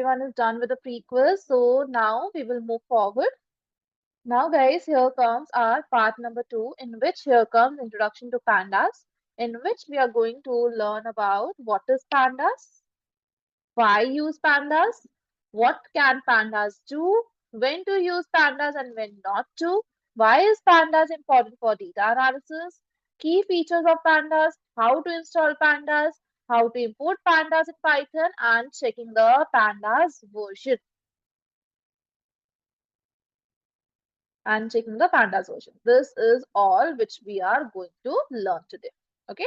everyone is done with the pre-quiz, so now we will move forward. Now, guys, here comes our part number two, in which here comes introduction to pandas, in which we are going to learn about what is pandas, why use pandas, what can pandas do, when to use pandas and when not to, why is pandas important for data analysis, key features of pandas, how to install pandas, how to import pandas in Python, and checking the pandas version. This is all which we are going to learn today. Okay.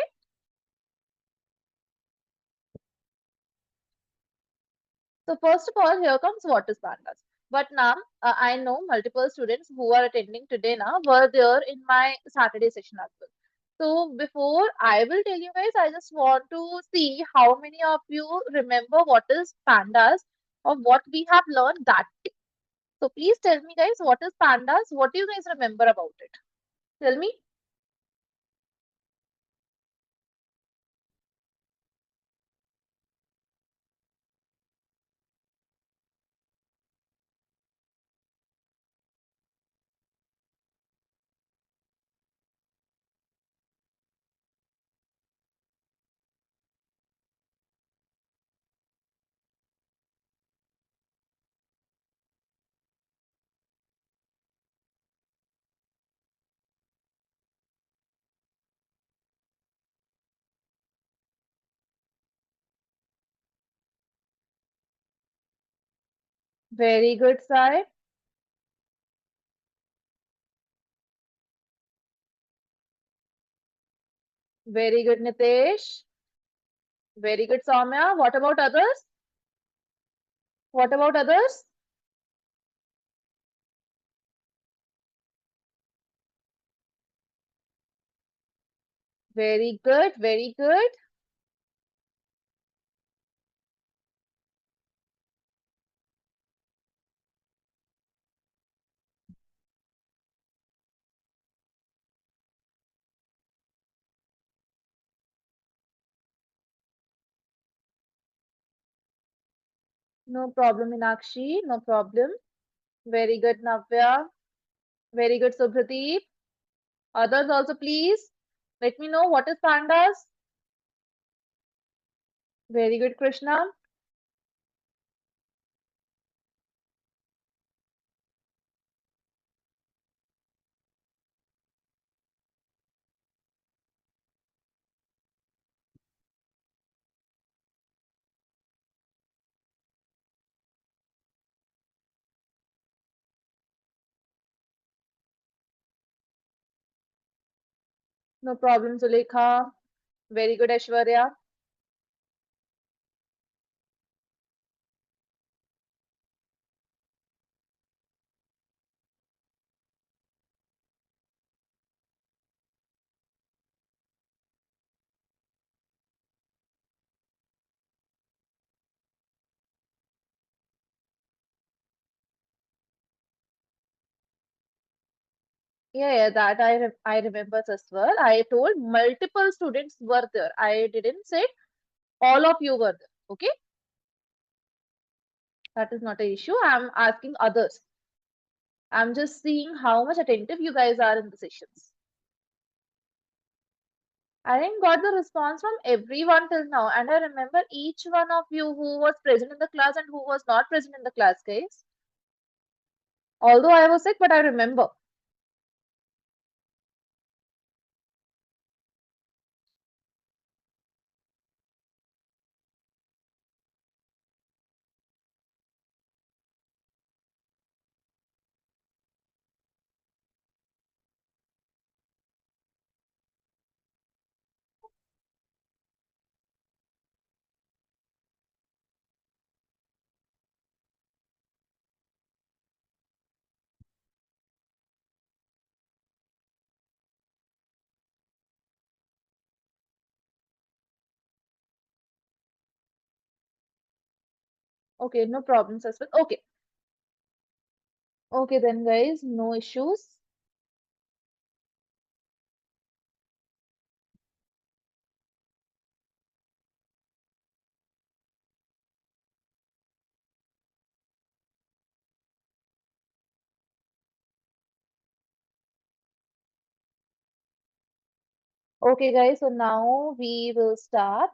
So first of all, here comes what is pandas. But now I know multiple students who are attending today now were there in my Saturday session as well. So before I will tell you guys, I just want to see how many of you remember what is pandas or what we have learned that day. So please tell me guys, what is pandas? What do you guys remember about it? Tell me. Very good, Sai. Very good, Nitesh. Very good, Soumya. What about others? What about others? Very good, very good. No problem, Meenakshi. No problem. Very good, Navya. Very good, Subhadeep. Others also, please. Let me know what is pandas. Very good, Krishna. No problem, Zulekha. Very good, Aishwarya. Yeah, that I remember as well. I told multiple students were there. I didn't say all of you were there. Okay, that is not an issue. I'm asking others. I'm just seeing how much attentive you guys are in the sessions. I didn't got the response from everyone till now, and I remember each one of you who was present in the class and who was not present in the class, guys. Although I was sick, but I remember. Okay, no problems as well. Okay, okay then, guys, no issues. Okay, guys, so now we will start.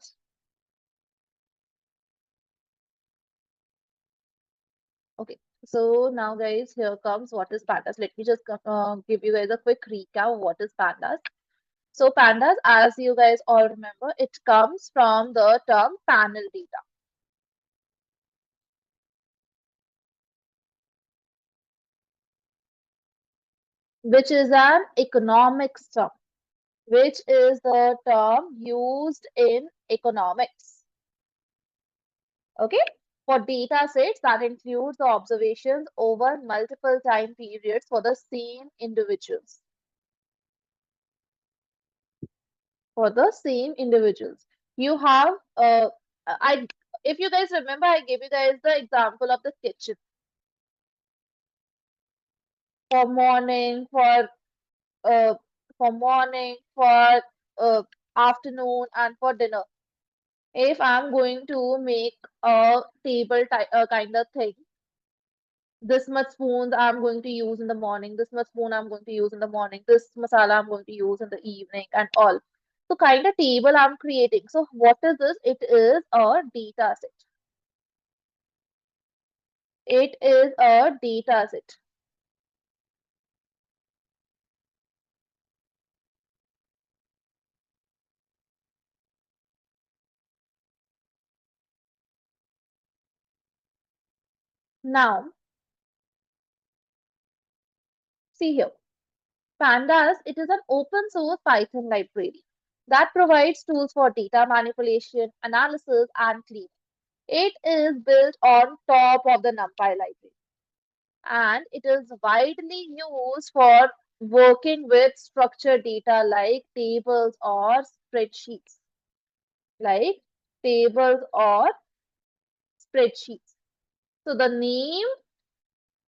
Okay, so now, guys, here comes what is pandas. Let me just give you guys a quick recap of what is pandas. So, pandas, as you guys all remember, it comes from the term panel data, which is an economics term, which is the term used in economics. Okay, for data sets that includes the observations over multiple time periods for the same individuals. For the same individuals. You have I if you guys remember, I gave you guys the example of the kitchen for morning, uh, morning, for afternoon, and for dinner. If I'm going to make a table kind of thing, this much spoons I'm going to use in the morning, this much spoon I'm going to use in the morning, this masala I'm going to use in the evening, and all. So kind of table I'm creating. So what is this? It is a data set. It is a data set. Now, see here. Pandas, it is an open source Python library that provides tools for data manipulation, analysis, and cleaning. It is built on top of the NumPy library, and it is widely used for working with structured data like tables or spreadsheets. Like tables or spreadsheets. So the name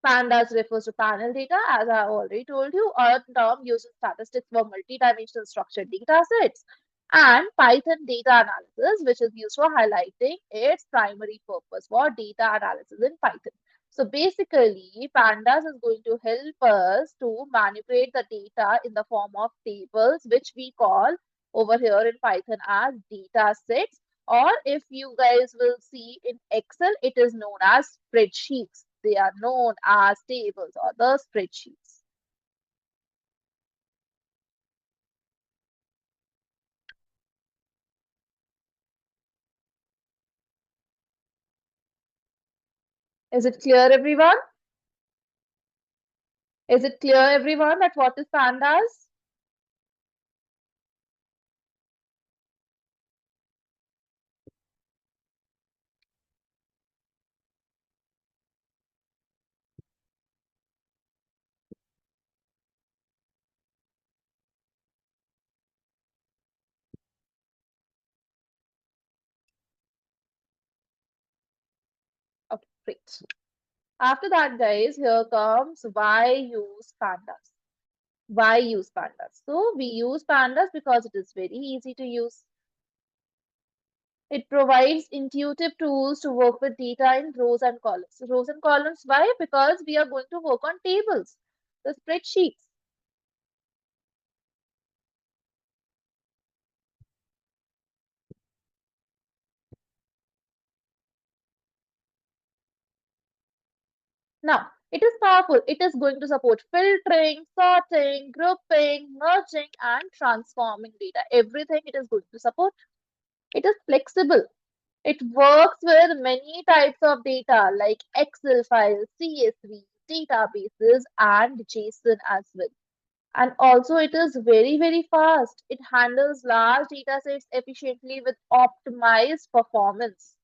Pandas refers to panel data, as I already told you, a term used in statistics for multi-dimensional structured data sets, and Python data analysis, which is used for highlighting its primary purpose for data analysis in Python. So basically, Pandas is going to help us to manipulate the data in the form of tables, which we call over here in Python as data sets, or if you guys will see in Excel, it is known as spreadsheets. They are known as tables or the spreadsheets. Is it clear, everyone? Is it clear, everyone, that what is pandas? Okay, great. After that, guys, here comes why use pandas. Why use pandas? So we use pandas because it is very easy to use. It provides intuitive tools to work with data in rows and columns. Rows and columns, why? Because we are going to work on tables, the spreadsheets. Now, it is powerful. It is going to support filtering, sorting, grouping, merging, and transforming data. Everything it is going to support. It is flexible. It works with many types of data like Excel files, CSV, databases, and JSON as well. And also, it is very, very fast. It handles large data sets efficiently with optimized performance.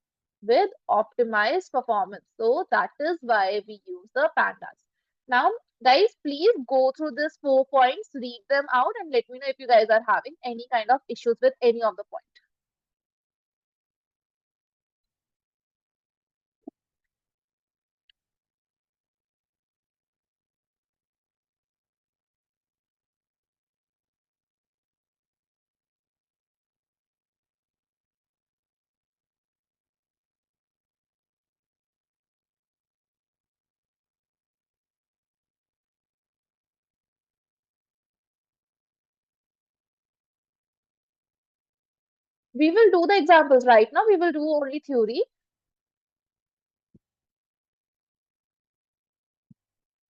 With optimized performance. So that is why we use the pandas. Now, guys, please go through these 4 points, read them out, and let me know if you guys are having any kind of issues with any of the points. We will do the examples right now. We will do only theory.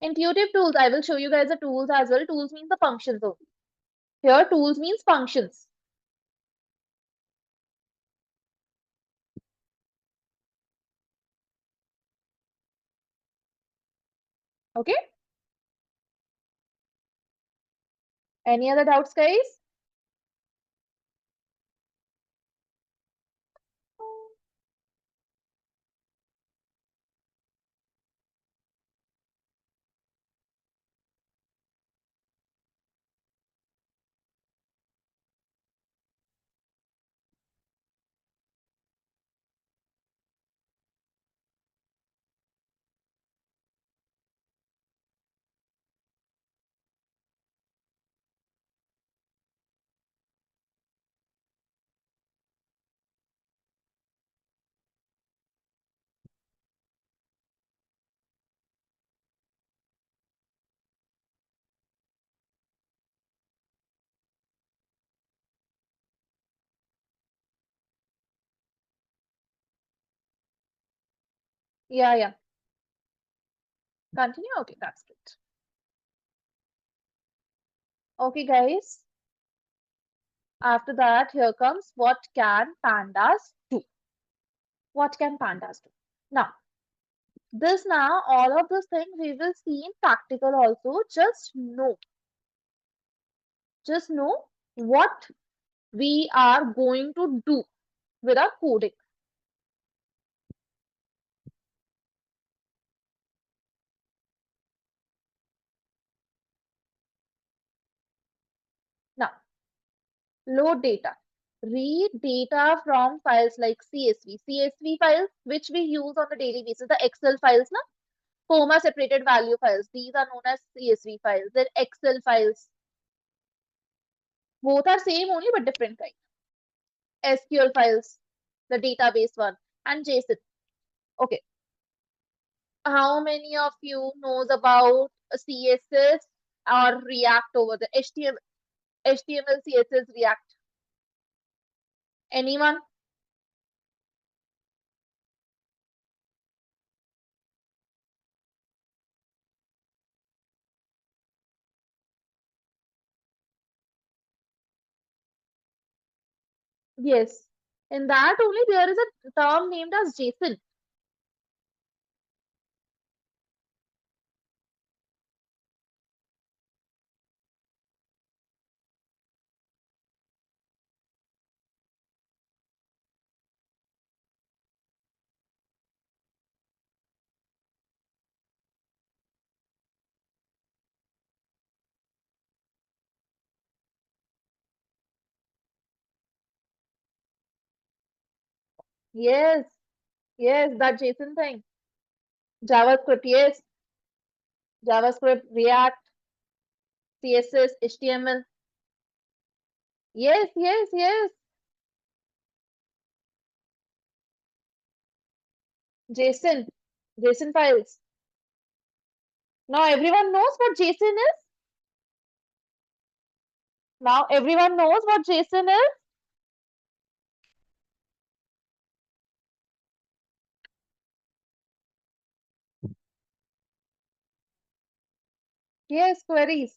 Intuitive tools, I will show you guys the tools as well. Tools means the functions only. Here, tools means functions. Okay? Any other doubts, guys? Yeah, yeah. Continue. Okay, that's good. Okay, guys. After that, here comes what can pandas do? What can pandas do? Now, all of these things we will see in practical also. Just know what we are going to do with our coding. Now, load data. Read data from files like CSV. CSV files, which we use on a daily basis. The Excel files, na? Comma separated value files. These are known as CSV files. Then Excel files. Both are same only but different kind. SQL files, the database one, and JSON. Okay. How many of you knows about CSS or React over the HTML, CSS, React? Anyone? Yes. In that only there is a term named as JSON. Yes. Yes, that JSON thing. JavaScript, yes. JavaScript, React, CSS, HTML. Yes, yes, yes. JSON. JSON files. Now everyone knows what JSON is. Now everyone knows what JSON is. Yes, queries.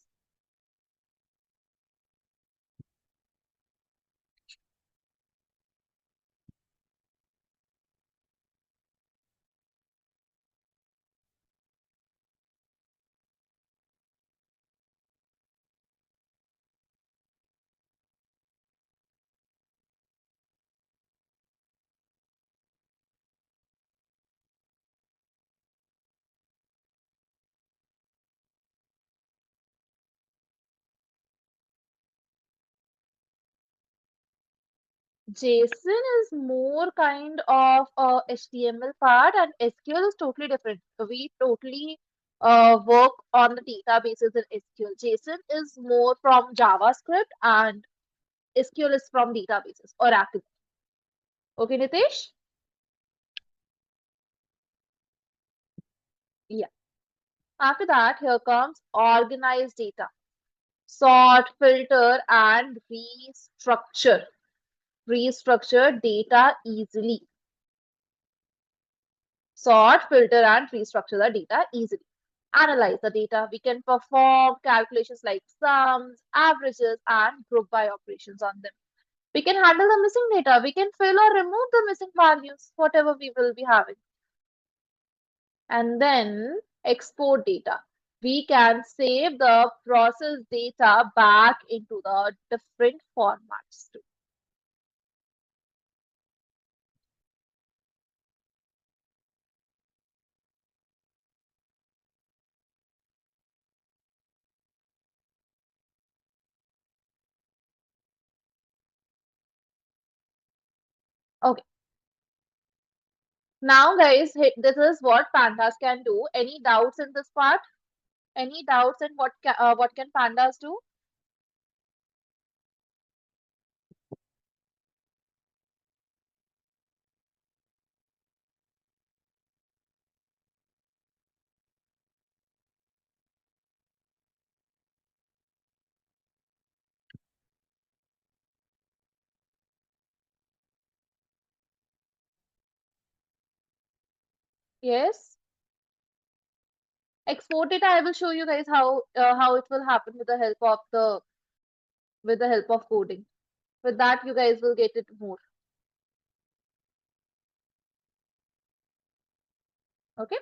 JSON is more kind of a HTML part and SQL is totally different. We totally work on the databases in SQL. JSON is more from JavaScript and SQL is from databases or Oracle. Okay, Nitesh? Yeah. After that, here comes organized data. Sort, filter, and restructure. Restructure data easily. Sort, filter, and restructure the data easily. Analyze the data. We can perform calculations like sums, averages, and group by operations on them. We can handle the missing data. We can fill or remove the missing values, whatever we will be having. And then export data. We can save the process data back into the different formats too. Okay. Now, guys, this is what pandas can do. Any doubts in this part? Any doubts in what can pandas do? Yes. Export data. I will show you guys how it will happen with the help of coding. With that, you guys will get it more. Okay.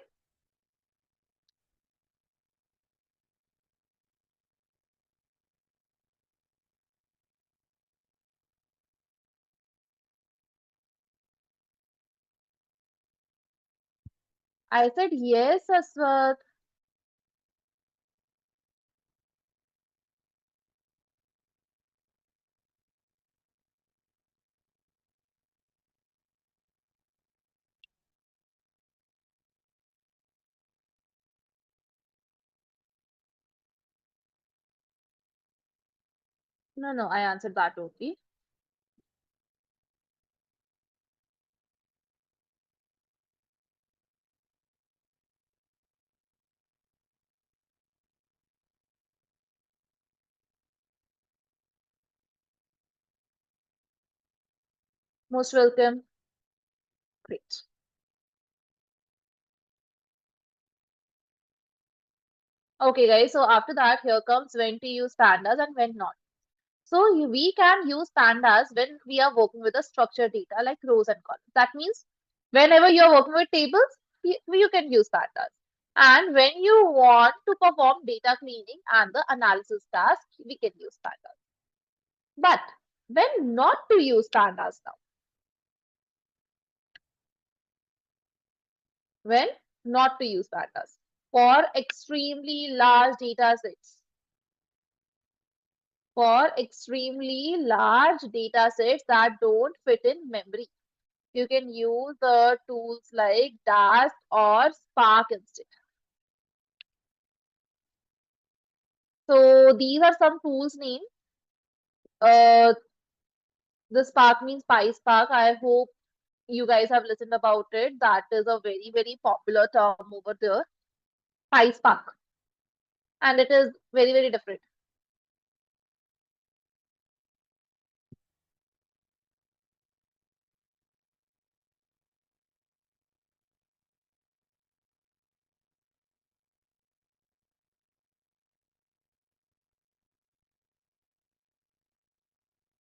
I said yes, Aswat. No, no, I answered that only. Most welcome. Great. Okay, guys. So after that, here comes when to use pandas and when not. So we can use pandas when we are working with a structured data like rows and columns. That means whenever you are working with tables, you can use pandas. And when you want to perform data cleaning and the analysis task, we can use pandas. But when not to use pandas now, when not to use pandas for extremely large data sets, for extremely large data sets that don't fit in memory. You can use the tools like Dast or Spark instead. So these are some tools named. Uh, the Spark means PySpark. I hope you guys have listened about it. That is a very, very popular term over there. PySpark. And it is very, very different.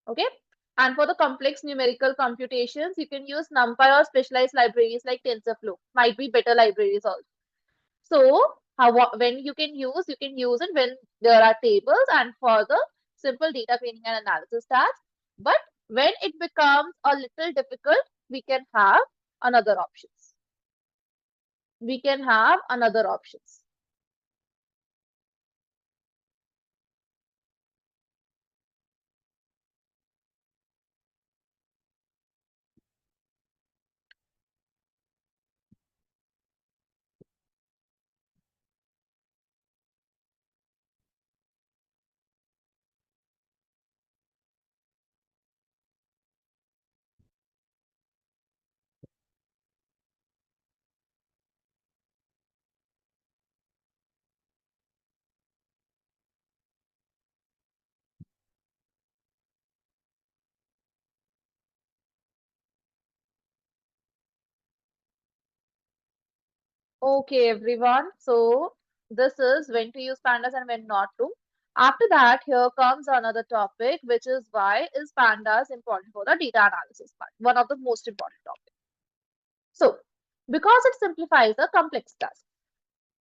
Okay. And for the complex numerical computations, you can use NumPy or specialized libraries like TensorFlow. Might be better libraries also. So when you can use it when there are tables and for the simple data cleaning and analysis tasks. But when it becomes a little difficult, we can have another options. We can have another options. Okay, everyone. So this is when to use pandas and when not to. After that, here comes another topic, which is why is pandas important for the data analysis part, one of the most important topics. So, because it simplifies the complex task.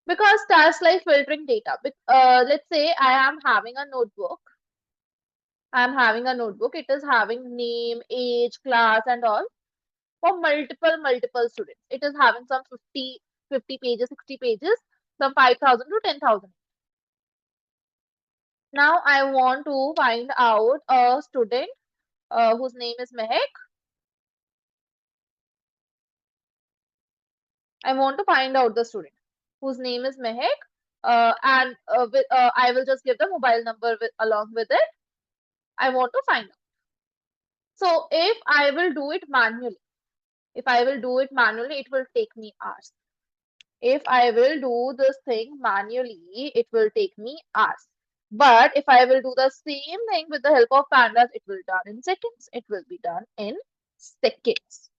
Because tasks like filtering data, let's say I am having a notebook. It is having name, age, class, and all for multiple students. It is having some 50 pages, 60 pages, some 5,000 to 10,000. Now I want to find out a student whose name is Mehek. I want to find out the student whose name is Mehek, and I will just give the mobile number along with it. I want to find out. So if I will do it manually, it will take me hours. If I will do this thing manually, it will take me hours. But if I will do the same thing with the help of pandas, it will be done in seconds. It will be done in seconds.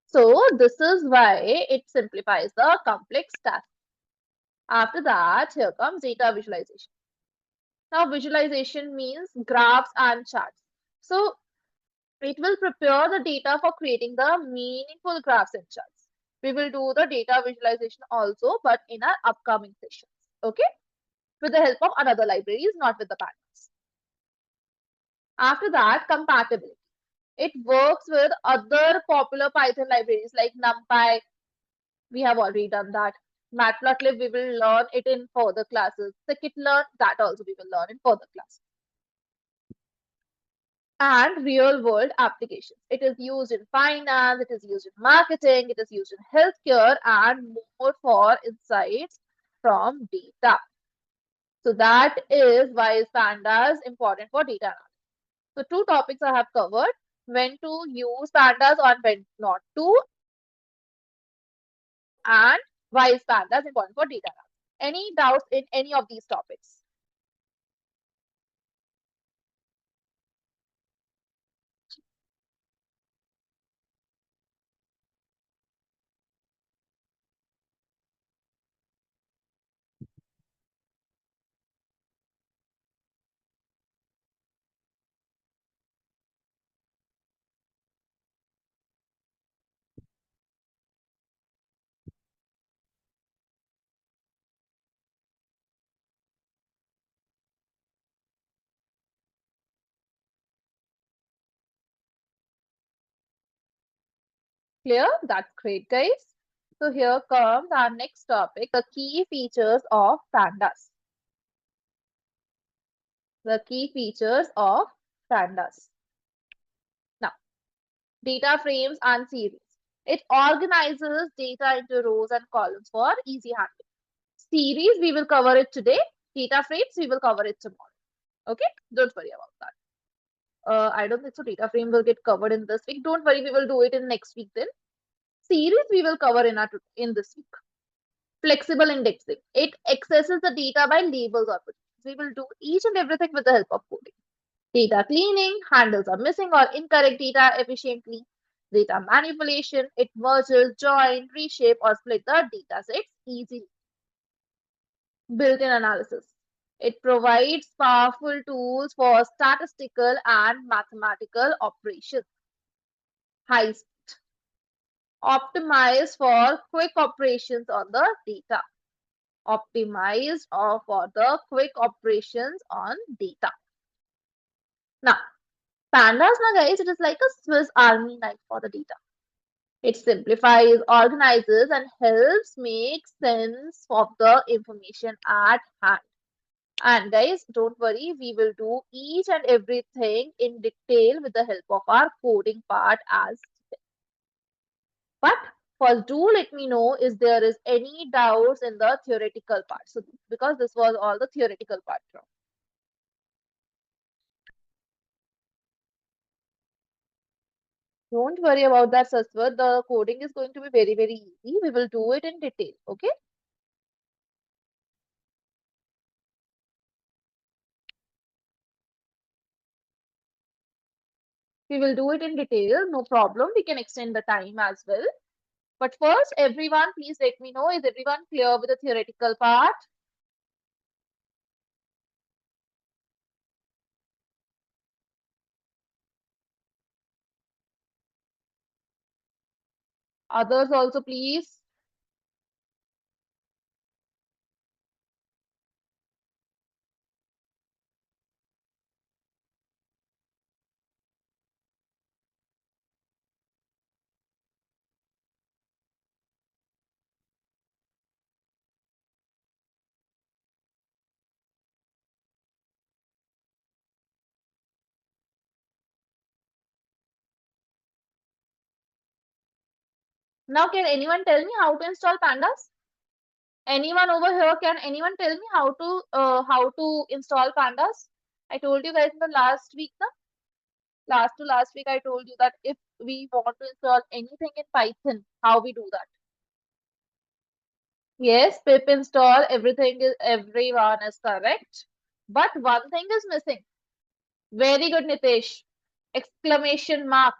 So this is why it simplifies the complex task. After that, here comes data visualization. Now visualization means graphs and charts. So it will prepare the data for creating the meaningful graphs and charts. We will do the data visualization also, but in our upcoming sessions. Okay? With the help of another libraries, not with the pandas. After that, compatibility. It works with other popular Python libraries like NumPy. We have already done that. Matplotlib, we will learn it in further classes. Scikit-learn, that also we will learn in further classes. And real world applications. It is used in finance, it is used in marketing, it is used in healthcare, and more for insights from data. So that is why is pandas important for data analysis. So two topics I have covered: when to use pandas or when not to, and why is pandas important for data analysis. Any doubts in any of these topics? Clear? That's great, guys. So here comes our next topic, the key features of pandas. The key features of pandas. Now, data frames and series. It organizes data into rows and columns for easy handling. Series, we will cover it today. Data frames, we will cover it tomorrow. Okay? Don't worry about that. I don't think so. Data frame will get covered in this week. Don't worry, we will do it in next week then. Series, we will cover in this week. Flexible indexing. It accesses the data by labels or positions. We will do each and everything with the help of coding. Data cleaning, handles are missing or incorrect data efficiently. Data manipulation, it merges, join, reshape, or split the data sets easily. Built-in analysis. It provides powerful tools for statistical and mathematical operations. High optimized for quick operations on the data. Optimized for the quick operations on data. Now, pandas, now guys, it is like a Swiss Army knife for the data. It simplifies, organizes, and helps make sense of the information at hand. And guys, don't worry, we will do each and everything in detail with the help of our coding part as well. But first, do let me know if there is any doubts in the theoretical part. So, because this was all the theoretical part from. Don't worry about that, Saswat. The coding is going to be very easy. We will do it in detail. Okay. We will do it in detail. No problem. We can extend the time as well. But first, everyone, please let me know, is everyone clear with the theoretical part? Others also, please. Now, can anyone tell me how to install Pandas? Anyone over here, can anyone tell me how to install Pandas? I told you guys in the last week, na? Last to last week, I told you that if we want to install anything in Python, how we do that. Yes, pip install, everyone is correct. But one thing is missing. Very good, Nitesh. Exclamation mark.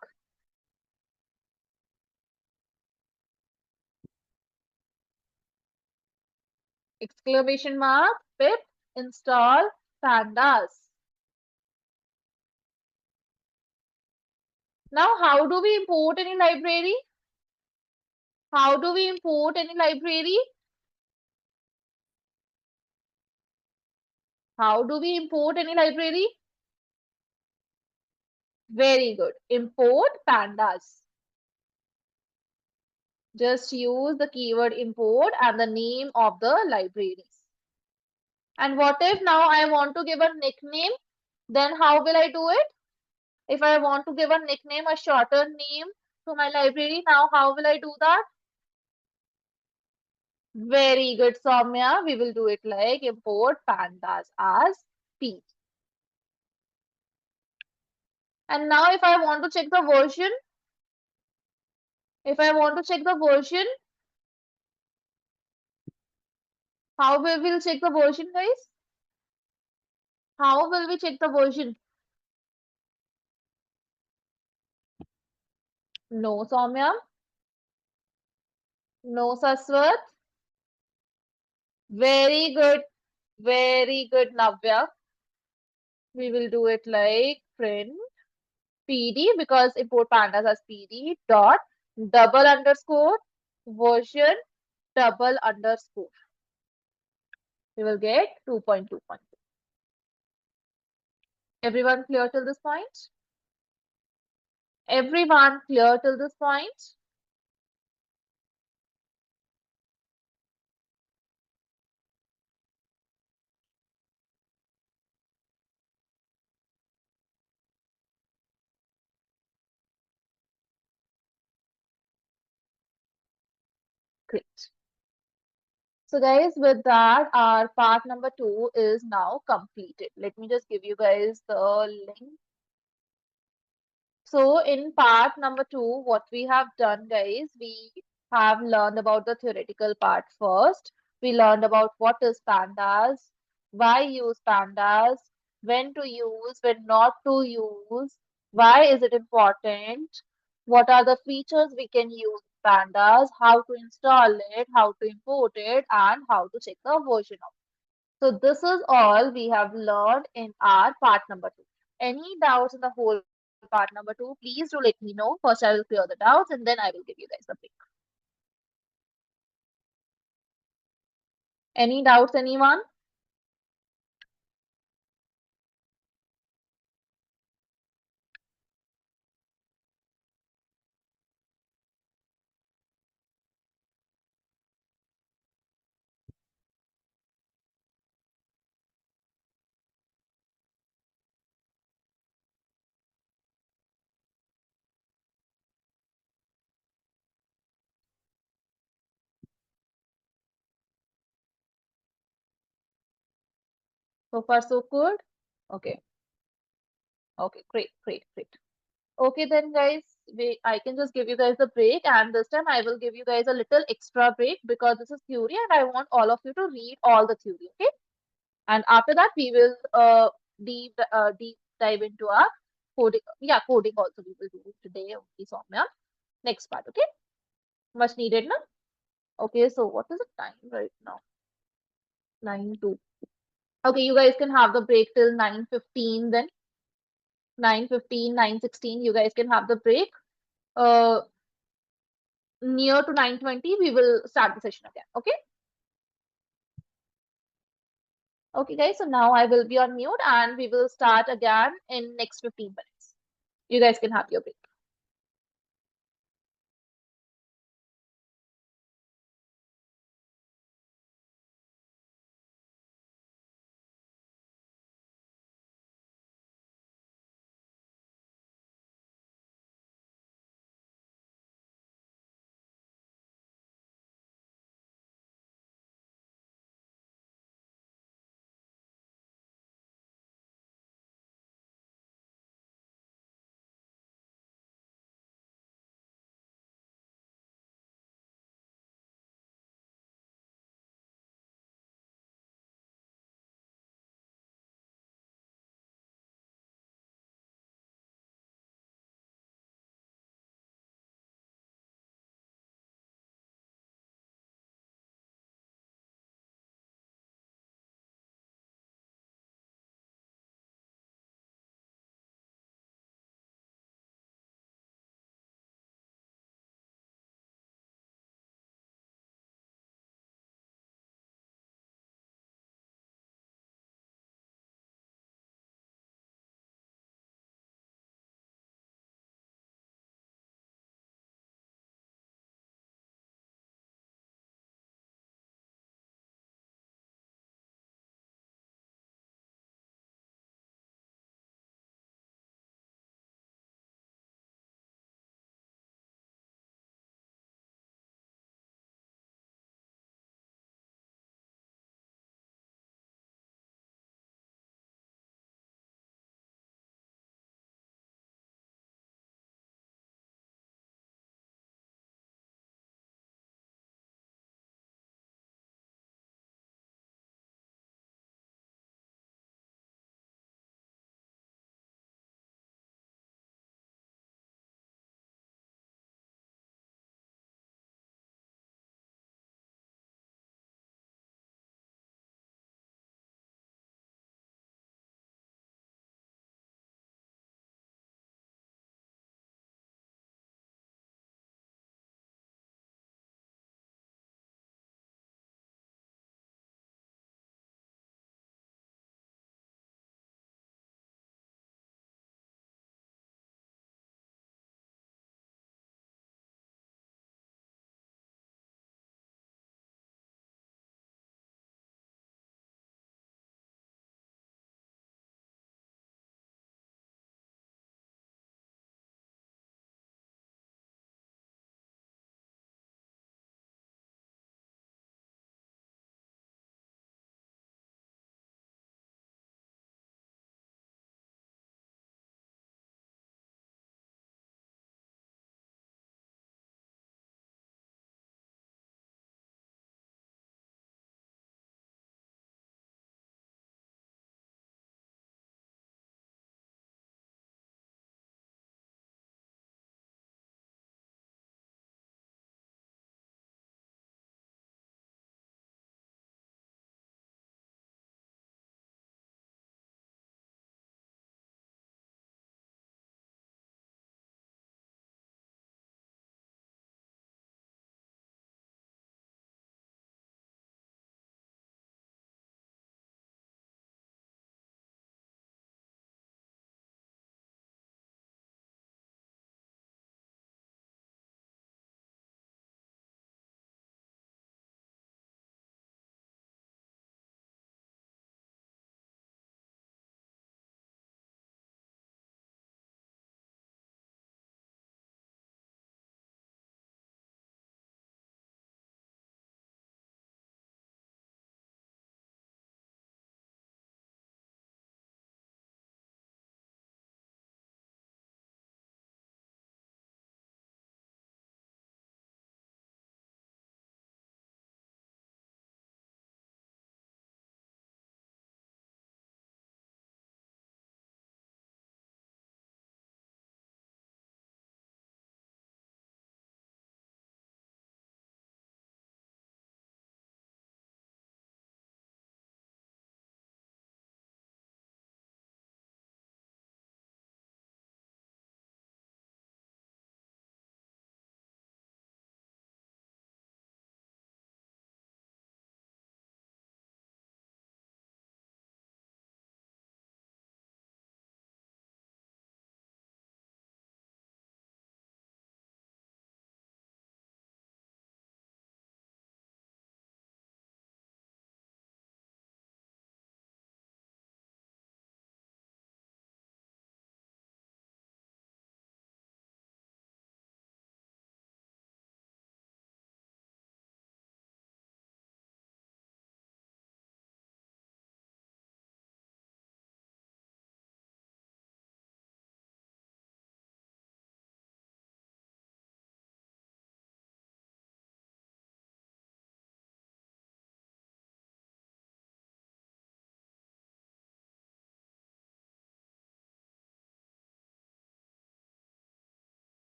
Exclamation mark. Pip install Pandas. Now, how do we import any library? How do we import any library? How do we import any library? Very good. Import Pandas. Just use the keyword import and the name of the libraries. And what if now I want to give a nickname? Then how will I do it? If I want to give a nickname, a shorter name to my library, now how will I do that? Very good, Soumya. We will do it like import pandas as P. And now if I want to check the version, if I want to check the version, how will we check the version, guys? How will we check the version? No, Soumya. No, Saswat. Very good. Very good, Navya. We will do it like print PD because import pandas as PD dot double underscore version double underscore. We will get 2.2. Everyone clear till this point? Everyone clear till this point? Great. So guys, with that, our part number 2 is now completed. Let me just give you guys the link. So in part number 2, what we have done, guys, we have learned about the theoretical part first. We learned about what is pandas, why use pandas, when to use, when not to use, why is it important, what are the features we can use in pandas, how to install it, how to import it, and how to check the version of it. So this is all we have learned in our part number 2. Any doubts in the whole part number 2, please do let me know. First, I will clear the doubts and then I will give you guys the pick. Any doubts, anyone? So far, so good. Okay. Okay. Great. Great. Great. Okay, then, guys, I can just give you guys a break, and this time I will give you guys a little extra break because this is theory, and I want all of you to read all the theory. Okay. And after that, we will deep dive into our coding. Yeah, coding also we will do today. Okay, Soumya. Next part. Okay. Much needed, na? Okay, so what is the time right now? 9:02. Okay, you guys can have the break till 9:15 then. 9:15, 9:16, you guys can have the break. Uh, Near to 9:20, we will start the session again. Okay? Okay, guys, so now I will be on mute and we will start again in next 15 minutes. You guys can have your break.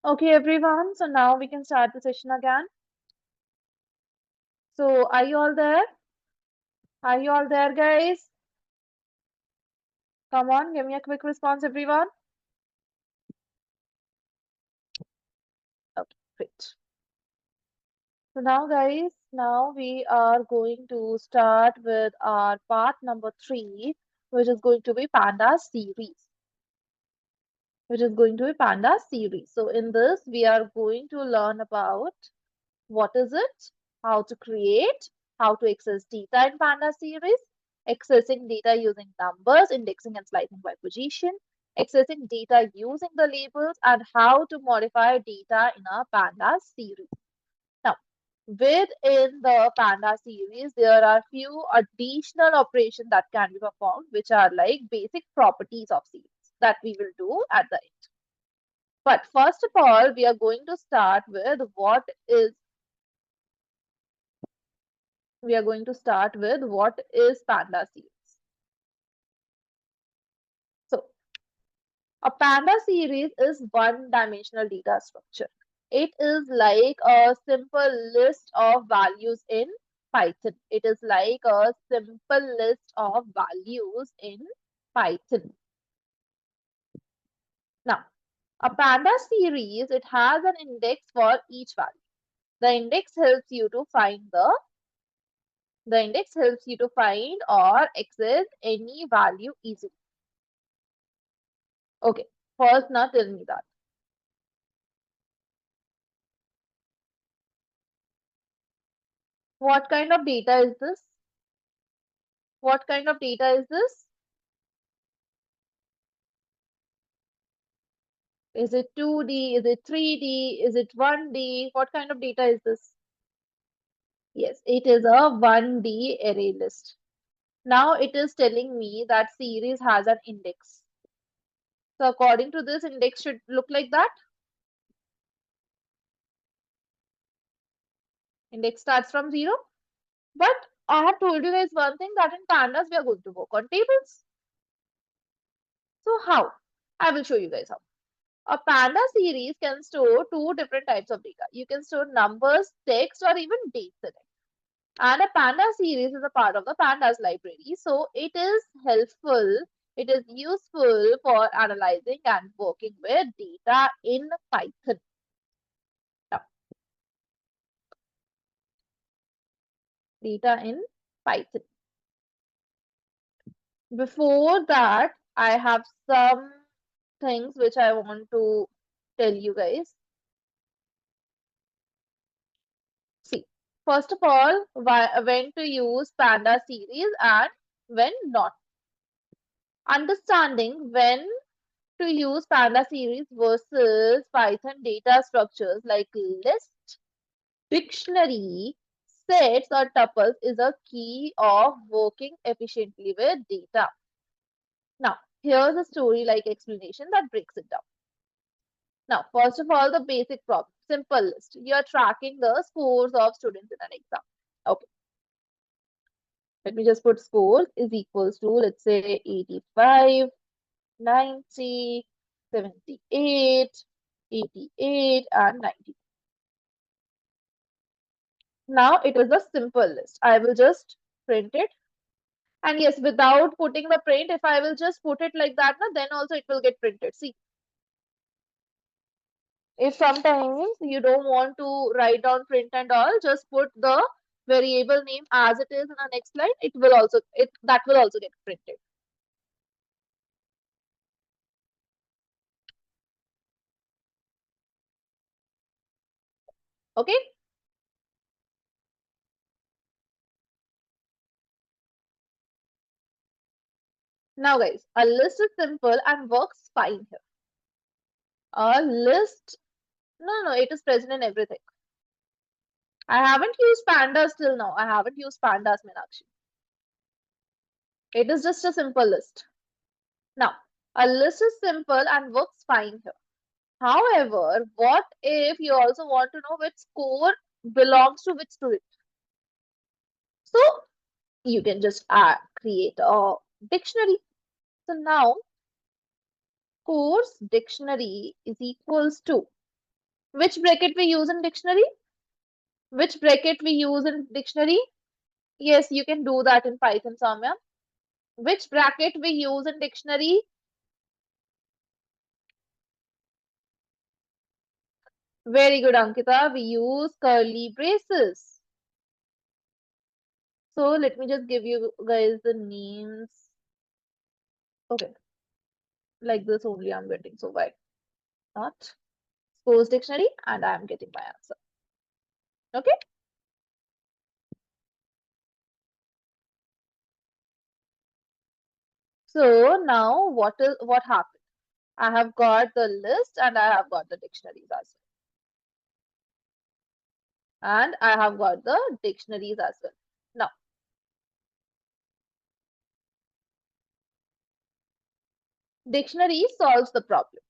Okay, everyone. So now we can start the session again. So are you all there? Are you all there, guys? Come on, give me a quick response, everyone. Okay, great. So now, guys, now we are going to start with our part number 3, which is going to be Pandas series. Which is going to be Pandas series. So in this, we are going to learn about what is it, how to create, how to access data in Panda series, accessing data using numbers, indexing and slicing by position, accessing data using the labels, and how to modify data in a Panda series. Now, within the Panda series, there are few additional operations that can be performed, which are like basic properties of series that we will do at the end. But first of all, we are going to start with what is Panda series. So a Panda series is one-dimensional data structure. It is like a simple list of values in Python. It is like a simple list of values in Python. Now, a Panda series, it has an index for each value. The index helps you to find or access any value easily. Okay, first now tell me that. What kind of data is this? What kind of data is this? Is it 2D? Is it 3D? Is it 1D? What kind of data is this? Yes, it is a 1D array list. Now it is telling me that series has an index. So according to this, index should look like that. Index starts from 0. But I have told you guys one thing, that in Pandas we are going to work on tables. So how? I will show you guys how. A Panda series can store two different types of data. You can store numbers, text, or even dates in it. And a Panda series is a part of the Pandas library. So it is helpful, it is useful for analyzing and working with data in Python. Now, data in Python. Before that, I have some things which I want to tell you guys. See, first of all, when to use Panda series and when not. Understanding when to use Panda series versus Python data structures like list, dictionary, sets, or tuples is a key of working efficiently with data. Now, here's a story-like explanation that breaks it down. Now, first of all, the basic problem, simple list. You are tracking the scores of students in an exam. Okay, let me just put scores is equals to, let's say, 85, 90, 78, 88, and 90. Now it is a simple list. I will just print it. And yes, without putting the print, if I will just put it like that, then also it will get printed. See, if sometimes you don't want to write down print and all, just put the variable name as it is in the next line. That will also get printed. Okay. Now, guys, a list is simple and works fine here. A list, no, it is present in everything. I haven't used pandas till now. I haven't used pandas, Meenakshi. It is just a simple list. Now, a list is simple and works fine here. However, what if you also want to know which score belongs to which student? So you can just create a dictionary. So now course dictionary is equals to Which bracket we use in dictionary? Which bracket we use in dictionary? Yes, you can do that in Python, Samya. Which bracket we use in dictionary? Very good, Ankita. We use curly braces. So let me just give you guys the names. Okay, like this only I'm getting. So why not? Scores dictionary and I'm getting my answer. Okay. So now what happened? I have got the list and I have got the dictionaries as well. And I have got the dictionaries as well. Now, dictionary solves the problem.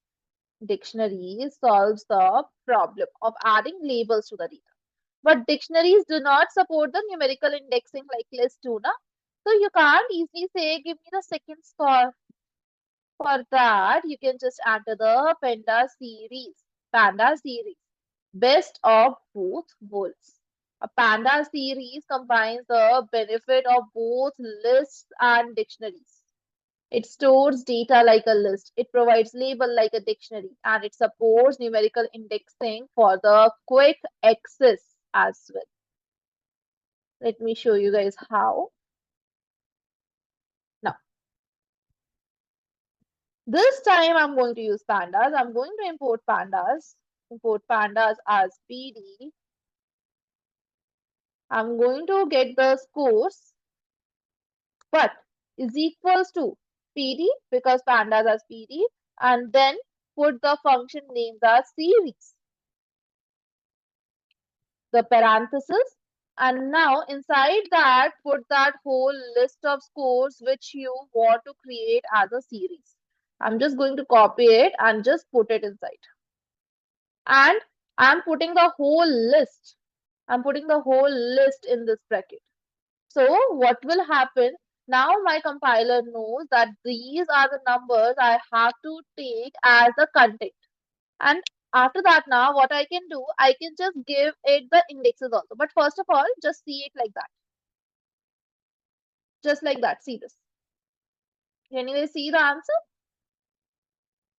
Dictionary solves the problem of adding labels to the data. But dictionaries do not support the numerical indexing like lists do, na? So you can't easily say, give me the second score. For that, you can just enter the Panda series, best of both worlds. A Panda series combines the benefit of both lists and dictionaries. It stores data like a list, it provides label like a dictionary, and it supports numerical indexing for the quick access as well. Let me show you guys how. Now, this time I'm going to use pandas. I'm going to import pandas as PD. I'm going to get the scores, but is equals to PD because pandas as PD, and then put the function names as series, the parenthesis, and now inside that put that whole list of scores which you want to create as a series. I'm just going to copy it and just put it inside. And I'm putting the whole list. I'm putting the whole list in this bracket. So what will happen? Now my compiler knows that these are the numbers I have to take as the content. And after that, now what I can do, I can just give it the indexes also. But first of all, just see it like that. Just like that. See this. Can you see the answer?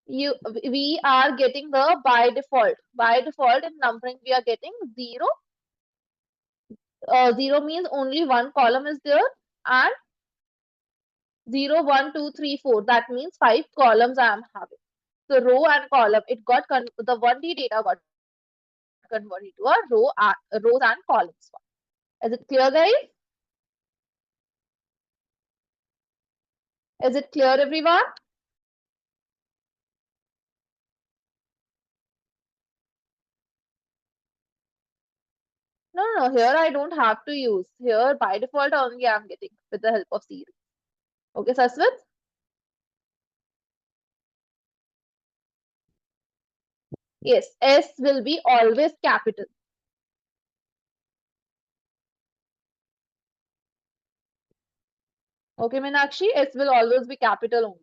We are getting the by default. By default in numbering, we are getting 0. 0 means only one column is there, and 0, 1, 2, 3, 4. That means 5 columns I am having. So row and column, it got the 1D data got converted to a rows and columns. Is it clear, guys? Is it clear, everyone? No, here I don't have to use. Here by default only I'm getting with the help of series. Okay, Saswat? Yes, S will be always capital. Okay, Meenakshi, S will always be capital only.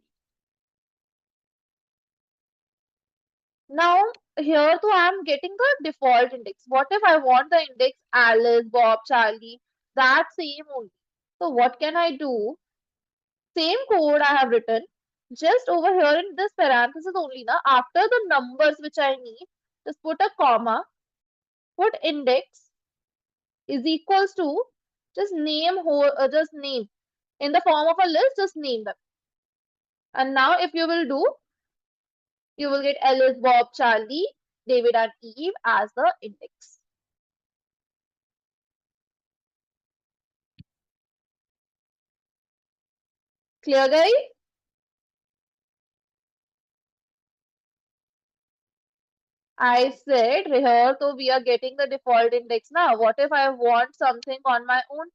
Now, here too I'm getting the default index. What if I want the index Alice, Bob, Charlie? That same only. So what can I do? Same code I have written. Just over here in this parenthesis only, na, after the numbers which I need, just put a comma, put index is equals to just name in the form of a list, just name them. And now if you will do, you will get Alice, Bob, Charlie, David, and Eve as the index. Clear, guys? I said here, so we are getting the default index now. What if I want something on my own?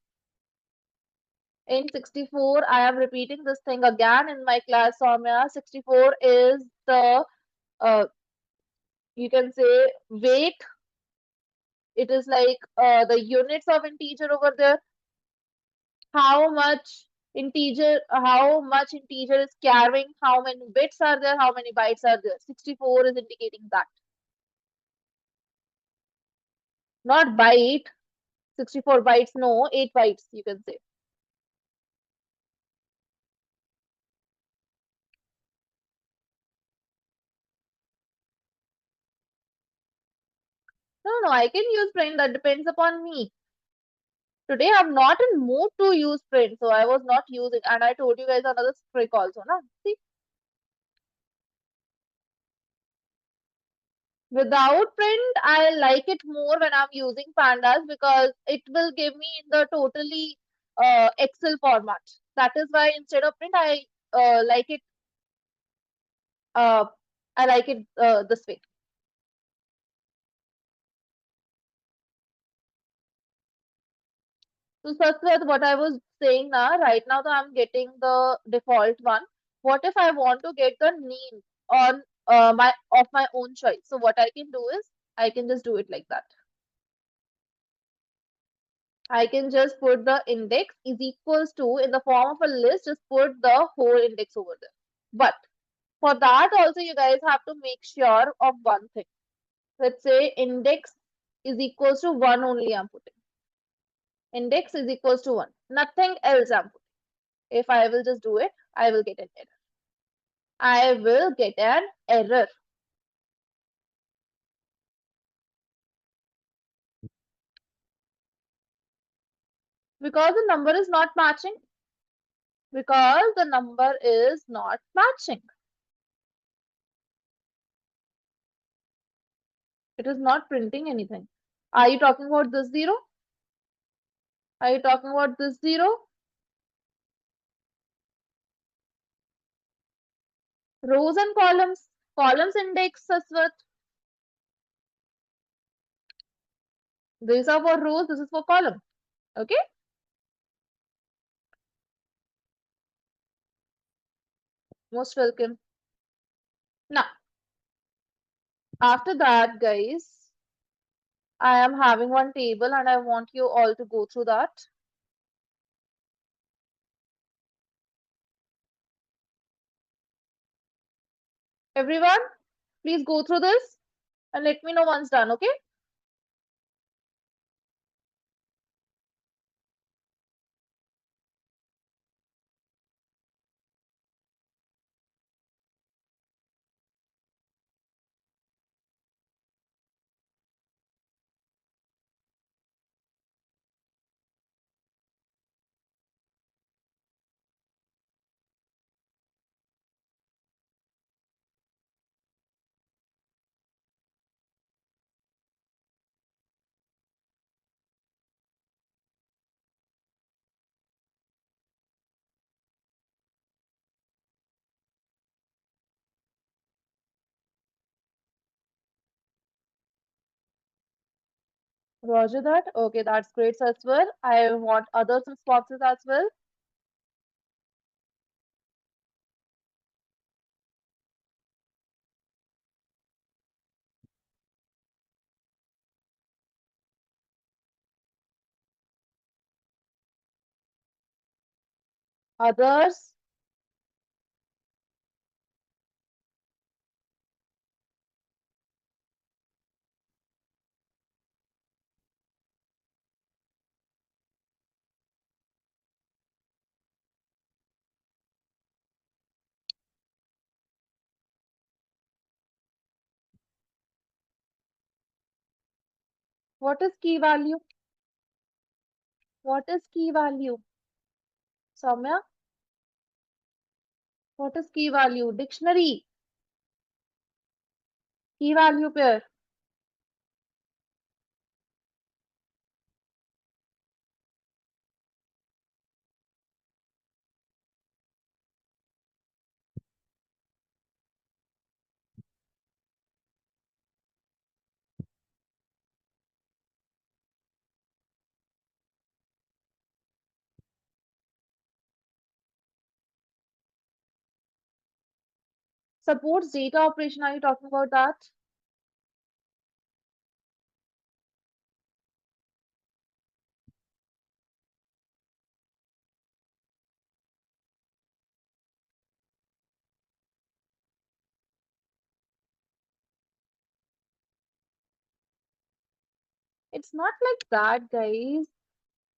In 64, I am repeating this thing again in my class, Soumya. 64 is the, you can say, weight. It is like the units of integer over there. How much integer is carrying, how many bits are there, how many bytes are there. 64 is indicating that. Not byte. 64 bytes. No, 8 bytes, you can say. No, no, I can use print. That depends upon me. Today I'm not in mood to use print, so I was not using. And I told you guys another trick also, na? See, without print, I like it more when I'm using pandas because it will give me in the totally Excel format. That is why instead of print, like it. Uh, I like it this way. So such with what I was saying now, right now, that I'm getting the default one. What if I want to get the name on my of my own choice? So what I can do is I can just do it like that. I can just put the index is equals to in the form of a list, just put the whole index over there. But for that also you guys have to make sure of one thing. Let's say index is equals to 1 only I'm putting. Index is equals to 1. Nothing else I'm putting. If I will just do it, I will get an error. I will get an error because the number is not matching. Because the number is not matching. It is not printing anything. Are you talking about this zero? Are you talking about this zero? Rows and columns. Columns index Saswat. These are for rows, this is for column. Okay? Most welcome. Now, after that, guys, I am having one table and I want you all to go through that. Everyone, please go through this and let me know once done, okay? Roger that. Okay, that's great as well. I want others responses as well. Others, what is key value? What is key value? Samya, what is key value? Dictionary, key value pair. Supports data operation. Are you talking about that? It's not like that, guys.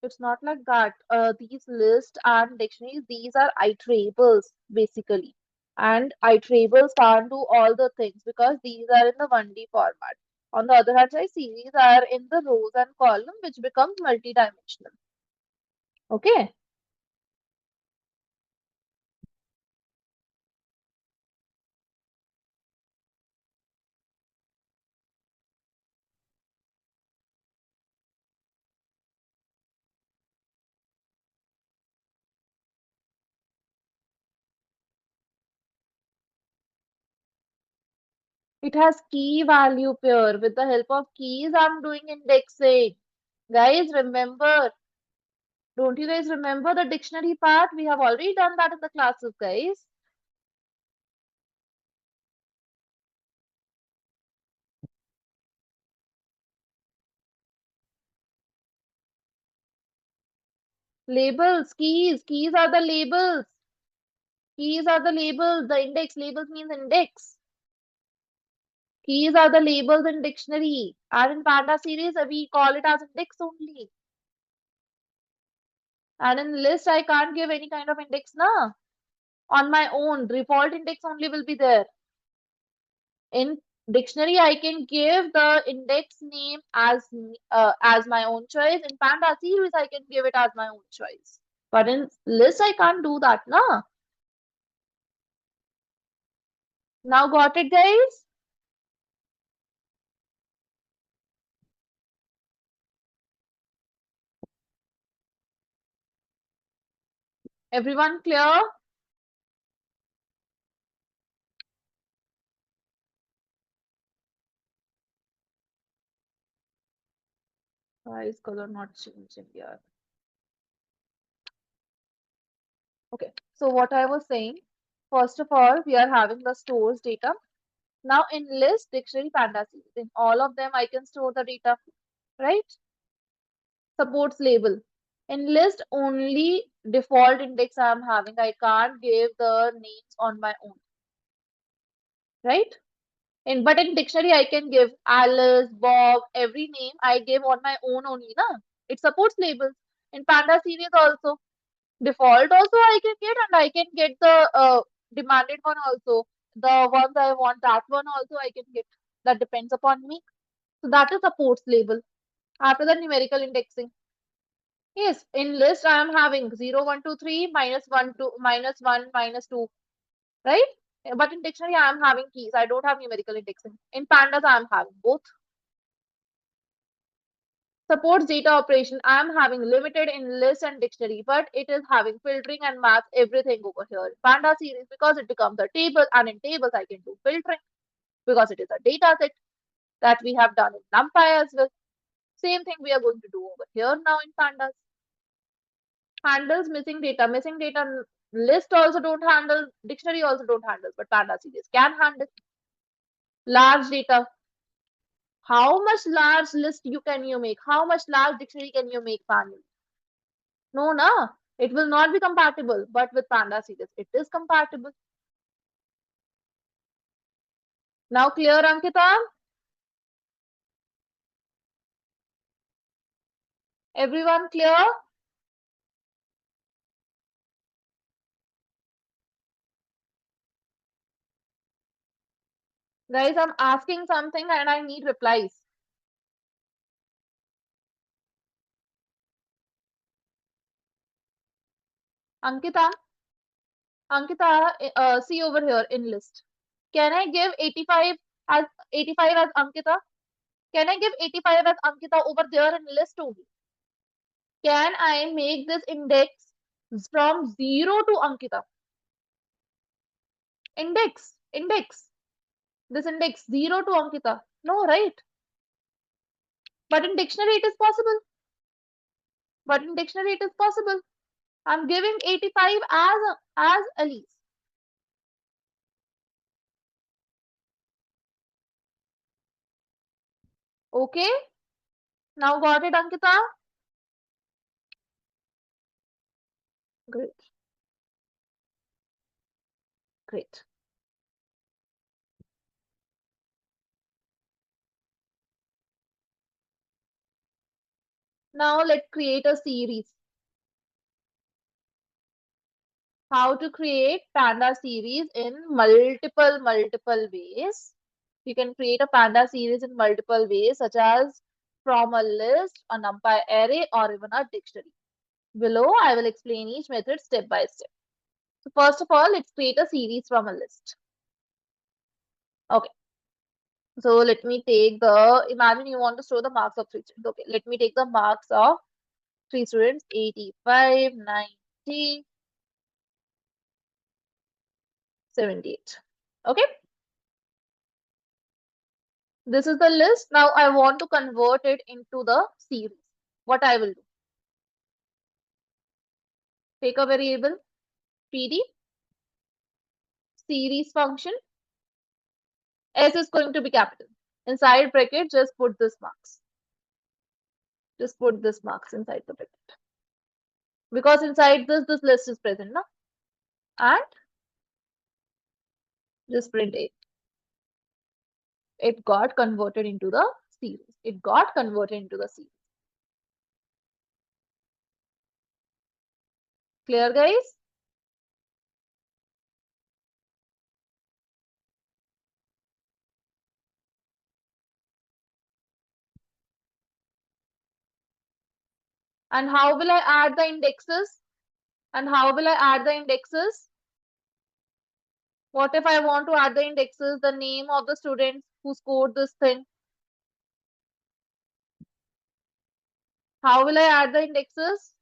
It's not like that. These lists and dictionaries, these are iterables basically. And iterables can't do all the things because these are in the 1D format. On the other hand side, series are in the rows and column, which becomes multi-dimensional. Okay. It has key value pair. With the help of keys, I'm doing indexing. Guys, remember, don't you guys remember the dictionary part? We have already done that in the classes, guys. Labels, keys are the labels. Keys are the labels. The index labels means index. Keys are the labels in dictionary. And in Panda series, we call it as index only. And in list, I can't give any kind of index na. On my own, default index only will be there. In dictionary, I can give the index name as my own choice. In Panda series, I can give it as my own choice. But in list, I can't do that na. Now got it, guys? Everyone clear? Why is color not changing here? Okay, so what I was saying, first of all, we are having the stores data. Now in list, dictionary, panda series, in all of them, I can store the data, right? Supports label. In list, only default index I am having. I can't give the names on my own, right? But in dictionary, I can give Alice, Bob, every name I give on my own only, na? It supports labels. In panda series also. Default also I can get, and I can get the demanded one also. The ones I want, that one also I can get. That depends upon me. So that is the ports label. After the numerical indexing. Yes, in list I am having 0, 1, 2, 3, minus 1, 2, minus 1, minus 2, right? But in dictionary I am having keys. I don't have numerical indexing. In pandas I am having both. Supports data operation. I am having limited in list and dictionary, but it is having filtering and math, everything over here. In Panda series, because it becomes a table, and in tables I can do filtering because it is a data set that we have done in NumPy as well. Same thing we are going to do over here now in Pandas. Handles missing data. Missing data list also don't handle, dictionary also don't handle, but Panda series can handle. Large data. How much large list you make? How much large dictionary can you make, Panda? No, na. It will not be compatible. But with Panda series, it is compatible. Now clear, Ankita? Everyone clear? Guys, I'm asking something and I need replies. Ankita, see over here in list. Can I give 85 as Ankita? Can I give 85 as Ankita over there in list only? Can I make this index from 0 to Ankita? Index. This index 0 to Ankita. No, right? But in dictionary it is possible. But in dictionary it is possible. I'm giving 85 as Elise. Okay? Now got it, Ankita? Great. Great. Now let's create a series. How to create panda series in multiple ways. You can create a panda series in multiple ways, such as from a list, a numpy array, or even a dictionary. Below, I will explain each method step by step. So first of all, let's create a series from a list. Okay. So let me take the, imagine you want to store the marks of three students. Okay, let me take the marks of three students, 85, 90, 78. Okay, this is the list. Now I want to convert it into the series. What I will do, take a variable PD, series function, S is going to be capital. Inside bracket, just put this marks. Just put this marks inside the bracket. Because inside this list is present, na? And just print it. It got converted into the series. It got converted into the series. Clear, guys? And how will I add the indexes? And how will I add the indexes? What if I want to add the indexes, the name of the students who scored this thing? How will I add the indexes?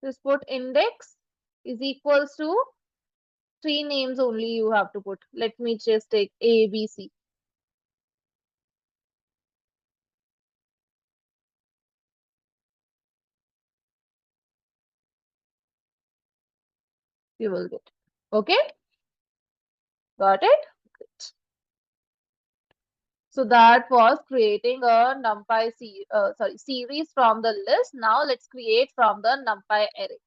Just put index is equals to three names only you have to put. Let me just take A, B, C. You will get. Okay? Got it? Great. So that was creating a series from the list. Now let's create from the numpy array.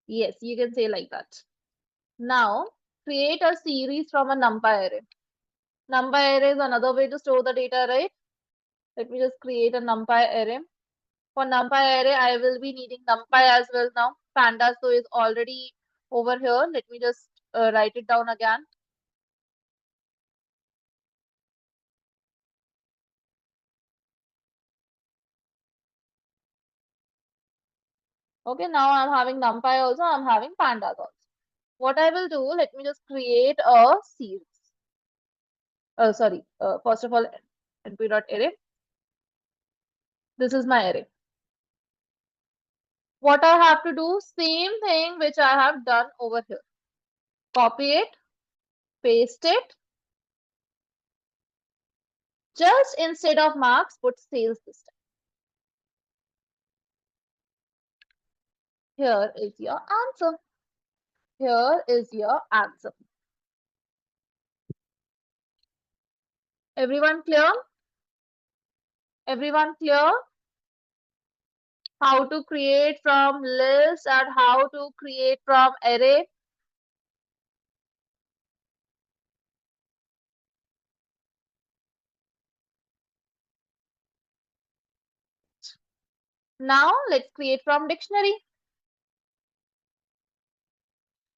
Yes, you can say like that. Now create a series from a numpy array. Numpy array is another way to store the data, right? Let me just create a numpy array. For numpy array, I will be needing numpy as well now. Pandas so is already over here. Let me just write it down again. Okay, now I'm having numpy also. I'm having pandas also. What I will do, let me just create a series. Sorry, first of all, np.array. This is my array. What I have to do, same thing which I have done over here. Copy it, paste it. Just instead of marks, put sales this time. Here is your answer. Here is your answer. Everyone clear? Everyone clear? How to create from list and how to create from array? Now let's create from dictionary.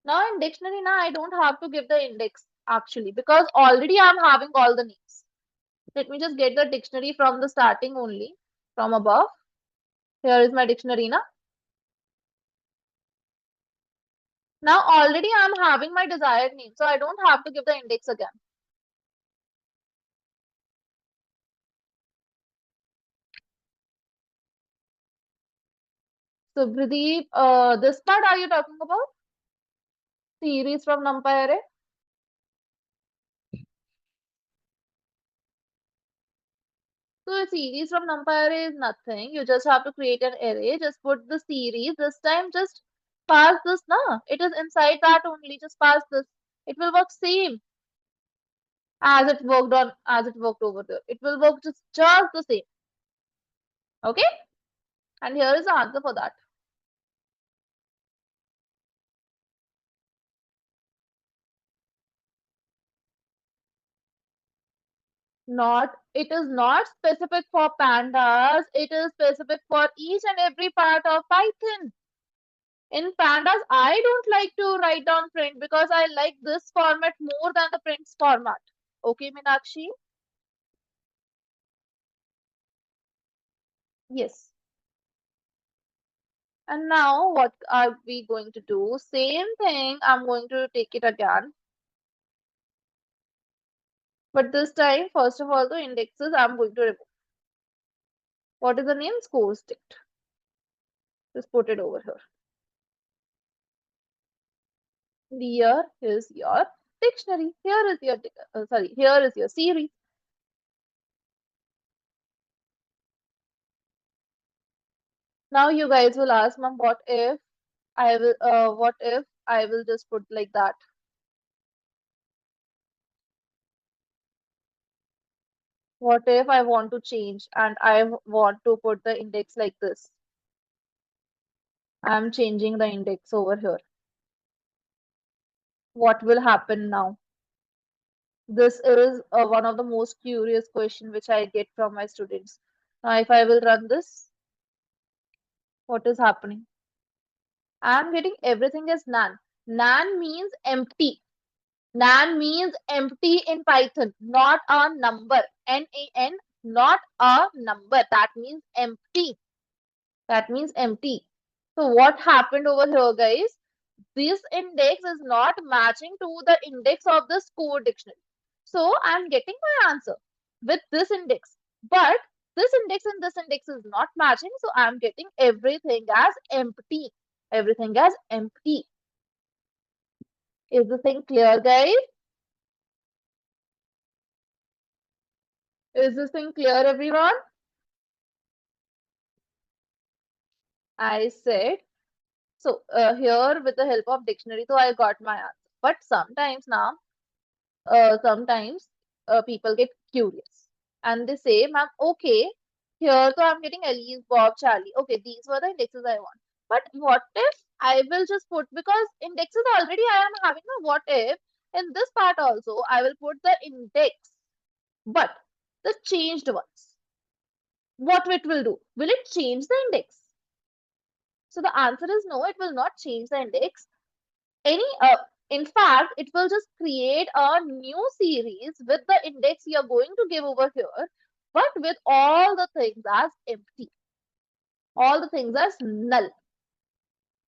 Now in dictionary, now I don't have to give the index actually because already I'm having all the names. Let me just get the dictionary from the starting only, from above. Here is my dictionary now. Now already I'm having my desired name, so I don't have to give the index again. So Pradeep, this part are you talking about? Series from numpy array? So a series from numpy array is nothing. You just have to create an array. Just put the series. This time just pass this now. It is inside that only. Just pass this. It will work same as it worked over there. It will work just the same. Okay? And here is the answer for that. Not, it is not specific for pandas, it is specific for each and every part of Python. In pandas, I don't like to write down print because I like this format more than the prints format. Okay, Meenakshi? Yes. And now what are we going to do? Same thing, I'm going to take it again. But this time, first of all, the indexes I'm going to remove. What is the name? Scores ticked. Just put it over here. Here is your dictionary. Here is your here is your series. Now you guys will ask, ma'am, what if I will just put like that? What if I want to change and want to put the index like this? I'm changing the index over here. What will happen now? This is one of the most curious question which I get from my students. Now, if I will run this, what is happening? I'm getting everything as nan. Nan means empty. Nan means empty in Python, not a number. N-A-N, not a number. That means empty. That means empty. So what happened over here, guys? This index is not matching to the index of the score dictionary. So I'm getting my answer with this index. But this index and this index is not matching. So I'm getting everything as empty. Everything as empty. Is the thing clear, guys? Is this thing clear, everyone? I said, so here with the help of dictionary, so I got my answer. But sometimes people get curious and they say, ma'am, okay, here so I'm getting Elise, Bob, Charlie. Okay, these were the indexes I want. But what if I will just put, because indexes already I am having a what if, in this part also I will put the index, but the changed ones. What it will do? Will it change the index? So the answer is no, it will not change the index. Any In fact, it will just create a new series with the index you're going to give over here, but with all the things as empty, all the things as null,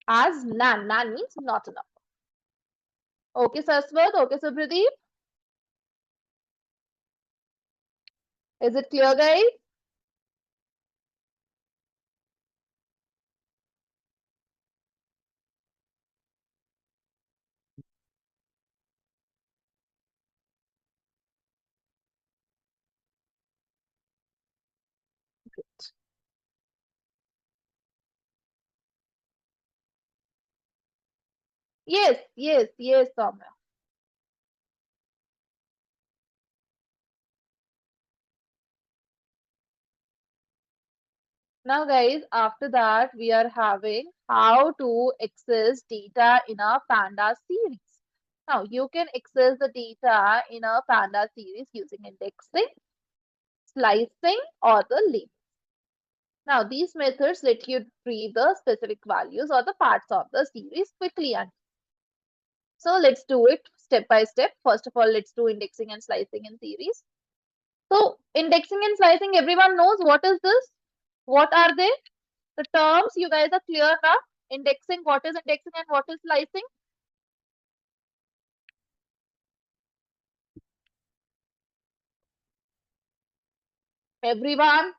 as nan. Nan means not enough. Okay, Saswat. Okay, Supradeep. Is it clear, guys? Yes, yes, yes, Soumya. Now, guys, after that, we are having how to access data in a Panda series. Now, you can access the data in a Panda series using indexing, slicing, or the label. Now, these methods let you retrieve the specific values or the parts of the series quickly. And so let's do it step by step. First of all, let's do indexing and slicing in series. So indexing and slicing, everyone knows what is this? What are they? The terms, you guys are clear now? Indexing, what is indexing and what is slicing? Everyone?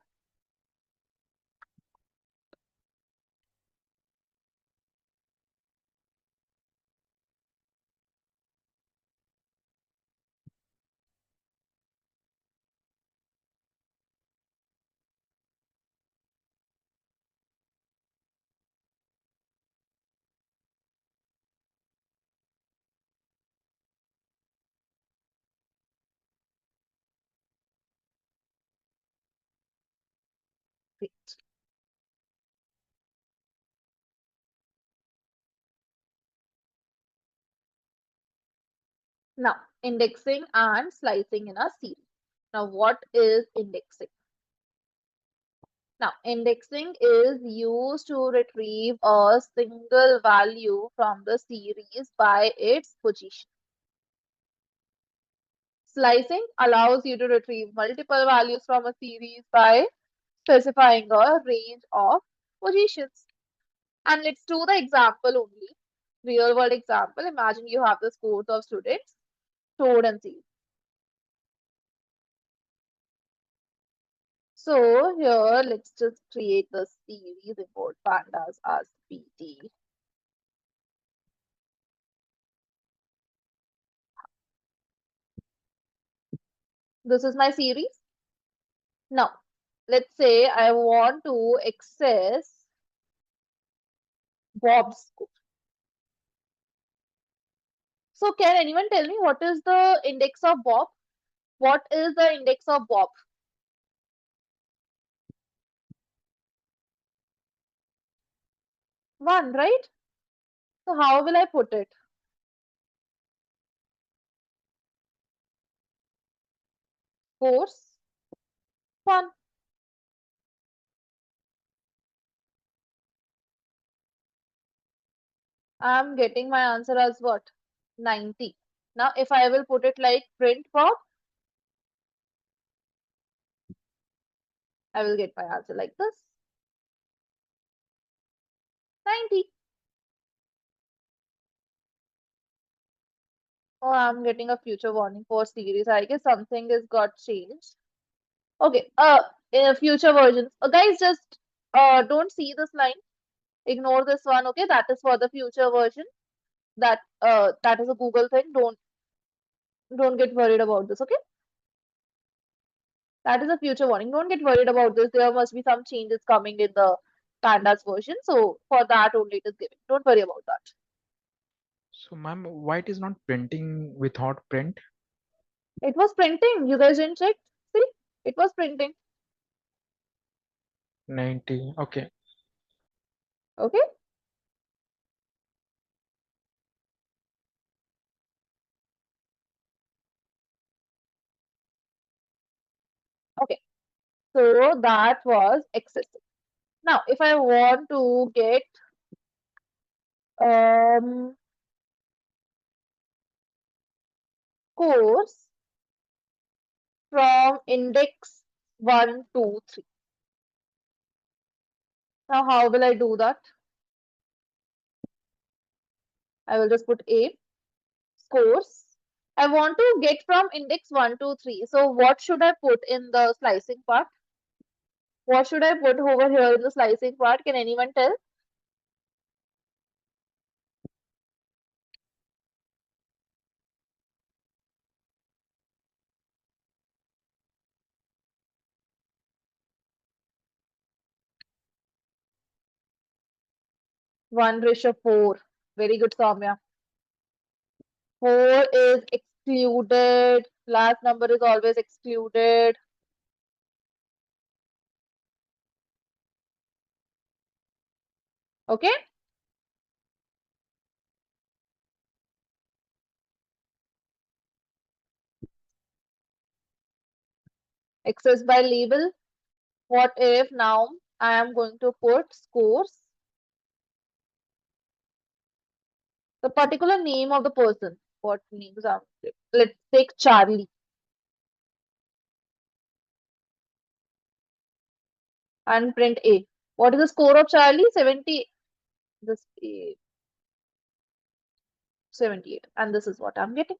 Now, indexing and slicing in a series. Now, what is indexing? Now, indexing is used to retrieve a single value from the series by its position. Slicing allows you to retrieve multiple values from a series by specifying a range of positions. And let's do the example only. Real world example. Imagine you have the scores of students stored in series. So here, let's just create the series import pandas as PT. This is my series. Now, let's say I want to access Bob's score. So can anyone tell me what is the index of Bob? What is the index of Bob? 1, right? So how will I put it? Course 1. I'm getting my answer as what? 90. Now, if I will put it like print Bob, I will get my answer like this 90. Oh, I'm getting a future warning for series. I guess something has got changed. Okay, in future versions. Guys, just don't see this line. Ignore this one, okay? That is for the future version. That is a Google thing. Don't get worried about this, okay? That is a future warning. Don't get worried about this. There must be some changes coming in the Pandas version. So for that only it is given. Don't worry about that. So, ma'am, why it is not printing without print? It was printing. You guys didn't check? See? It was printing. 90. Okay. Okay? Okay. So that was excessive. Now, if I want to get um course from index 1, 2, 3. Now, how will I do that? I will just put A, scores. I want to get from index 1 to 3. So, what should I put in the slicing part? What should I put over here in the slicing part? Can anyone tell? One ratio 4. Very good, Soumya. 4 is excluded. Last number is always excluded. Okay? Access by label. What if now I am going to put scores, the particular name of the person? What names are? Let's take Charlie and print A. What is the score of Charlie? 70. This A, 78. And this is what I'm getting.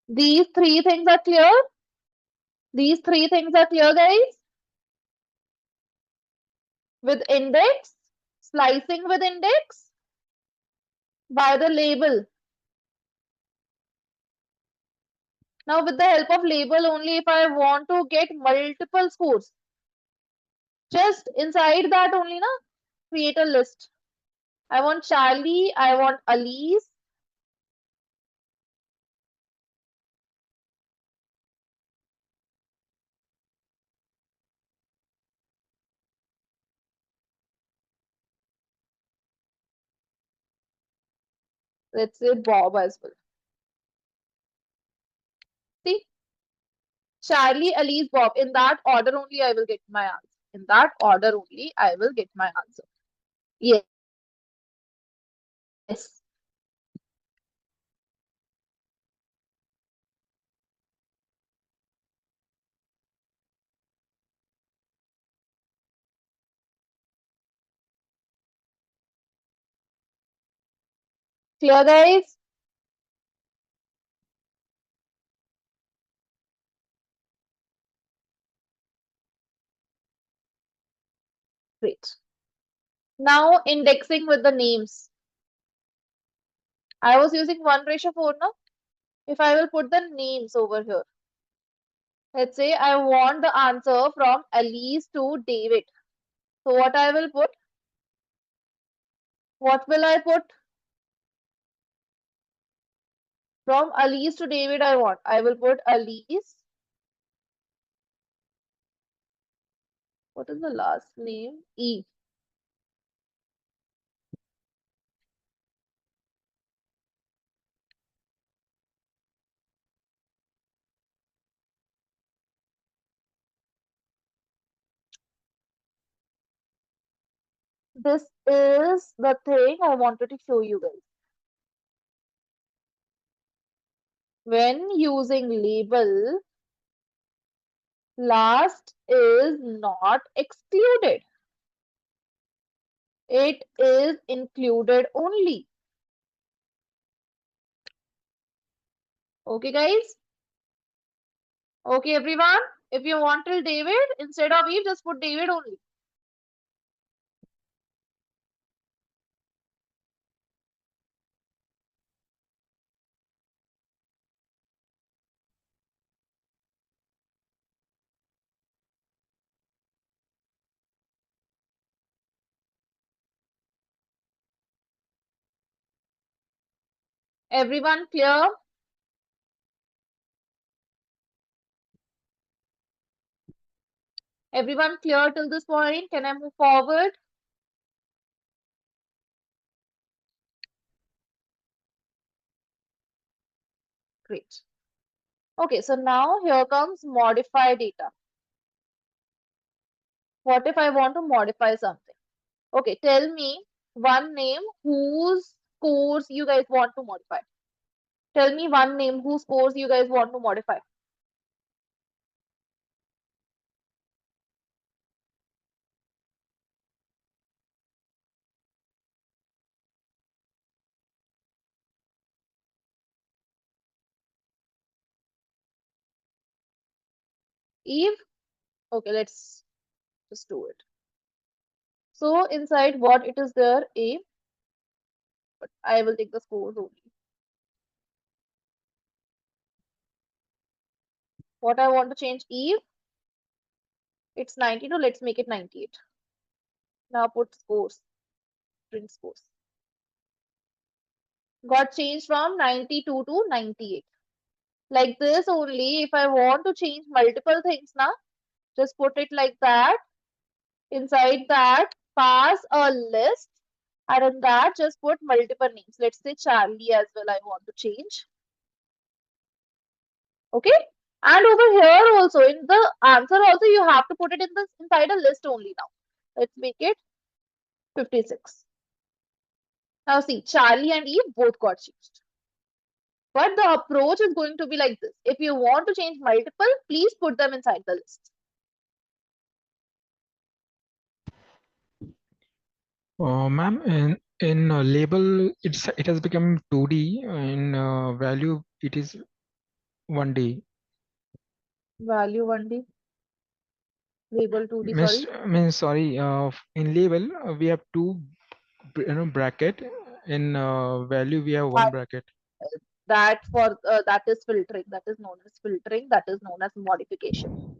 These three things are clear. These three things are clear, guys. With index, slicing with index, by the label. Now, with the help of label only, if I want to get multiple scores, just inside that only, na, create a list. I want Charlie, I want Alice, Let's say Bob as well. See, Charlie, Elise, Bob. In that order only I will get my answer. In that order only I will get my answer. Yes. Clear, guys? Great. Now indexing with the names. I was using 1 ratio 4 now. If I will put the names over here. Let's say I want the answer from Elise to David. So what I will put? What will I put? From Elise to David I want. I will put Elise. What is the last name? E. This is the thing I wanted to show you guys. When using label, last is not excluded. It is included only. Okay, guys? Okay, everyone? If you want till David, instead of Eve, just put David only. Everyone clear? Everyone clear till this point? Can I move forward? Great. Okay, so now here comes modify data. What if I want to modify something? Okay, tell me one name whose scores you guys want to modify. Tell me one name whose scores you guys want to modify. Eve? Okay, let's just do it. So inside what it is there, A, but I will take the scores only. What I want to change Eve, it's 92, let's make it 98. Now put scores, print scores. Got changed from 92 to 98. Like this only, if I want to change multiple things now, just put it like that. Inside that, pass a list. And in that, just put multiple names. Let's say Charlie as well, I want to change. Okay? And over here also, in the answer also, you have to put it in this inside a list only now. Let's make it 56. Now see, Charlie and Eve both got changed. But the approach is going to be like this. If you want to change multiple, please put them inside the list. Ma'am, in label, it has become 2D. In value, it is 1D. Value 1D, label 2D, Miss, sorry. means sorry. In label, we have two, bracket. In value, we have one That, bracket. that is filtering. That is known as filtering. That is known as modification.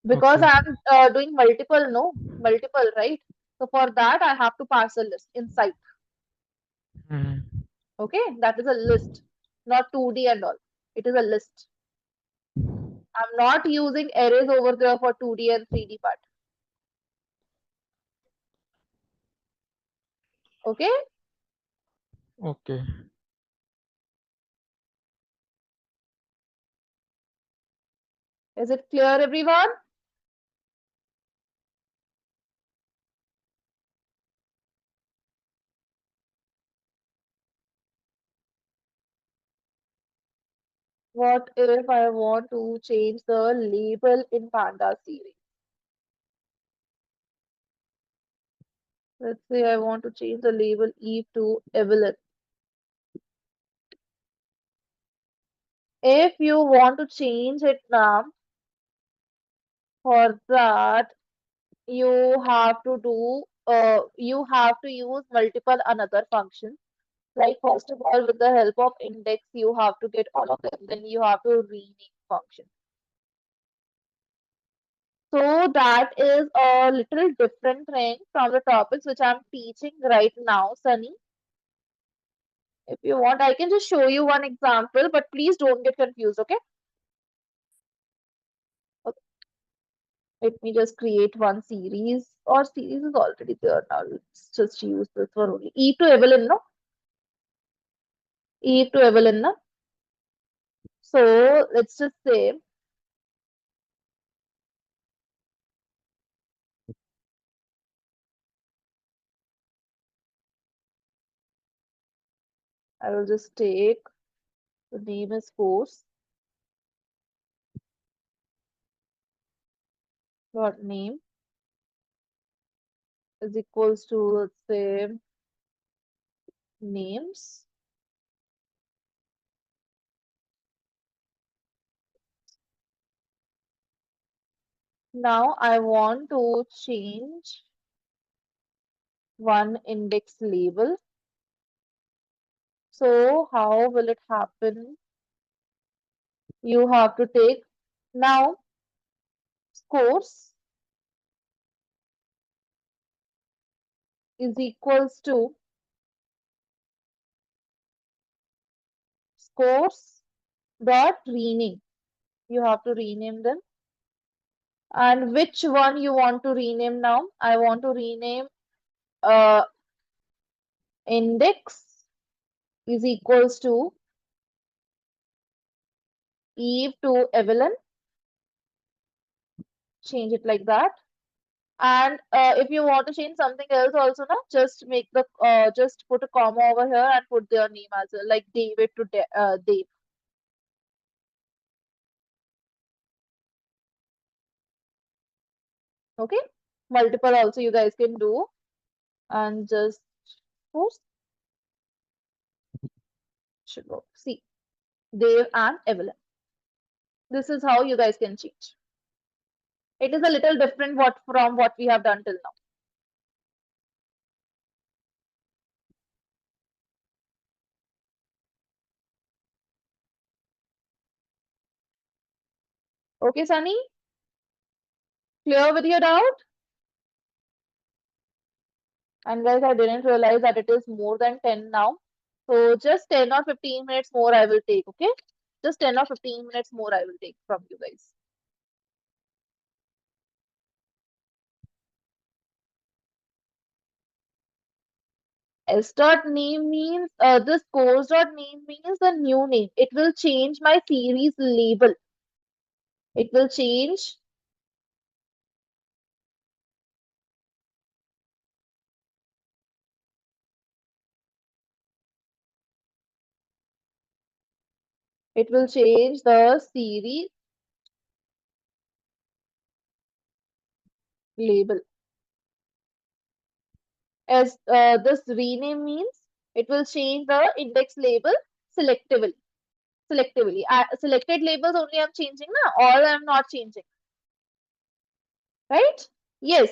Because Okay. I'm doing multiple, no, multiple, right? So for that, I have to pass a list inside. Mhm. Okay, that is a list, not 2D and all. It is a list. I'm not using arrays over there for 2D and 3D part. Okay, Okay. Is it clear, everyone? What if I want to change the label in Panda series? Let's say I want to change the label Eve to Evelyn. If you want to change it now, for that you have to you have to use multiple another functions. Like first of all, with the help of index, you have to get all of them. Then you have to rename function. So that is a little different thing from the topics which I'm teaching right now, Sunny. If you want, I can just show you one example, but please don't get confused, okay? Okay, let me just create one series, or series is already there now. Let's just use this one only. E to Evelyn, no? E to Evelyn, no? So let's just say I will just take the name is course dot name is equals to, let's say, names. Now I want to change one index label. So how will it happen? You have to take now scores is equals to scores dot rename. You have to rename them. And which one you want to rename now? I want to rename uh, index is equals to Eve to Evelyn. Change it like that. And if you want to change something else also, now just make the just put a comma over here and put their name as well, like David to Dave. Okay, multiple also you guys can do, and just post should go. See, Dave and Evelyn. This is how you guys can change. It is a little different what from what we have done till now. Okay, Sunny, clear with your doubt? And guys, I didn't realize that it is more than 10 now. So just 10 or 15 minutes more I will take, okay? Just 10 or 15 minutes more I will take from you guys. S dot name means this course dot name means the new name. It will change my series label. It will change. It will change the series label. As this rename means, it will change the index label selectively. Selectively. Selected labels only I'm changing now. All I'm not changing. Right? Yes.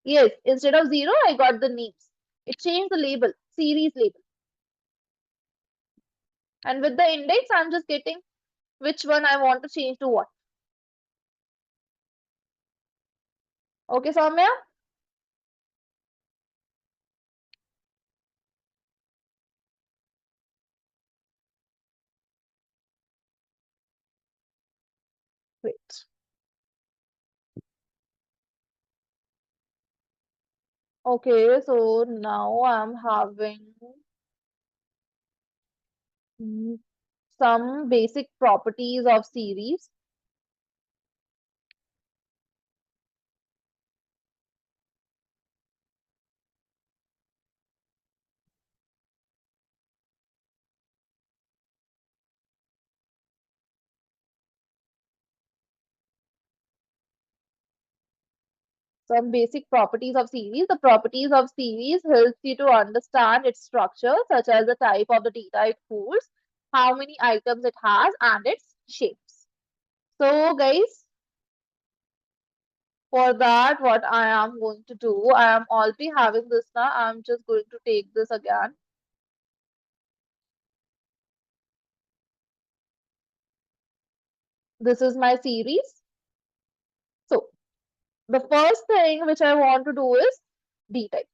Yes. Instead of zero, I got the names. It changed the label, series label. And with the index, I'm just getting which one I want to change to what. Okay, Soumya? Great. Okay, so now I'm having Mm, some basic properties of series. Some basic properties of series. The properties of series helps you to understand its structure, such as the type of the data it holds, how many items it has, and its shapes. So, guys, for that, what I am going to do, I am already having this now. I'm just going to take this again. This is my series. So, the first thing which I want to do is D type.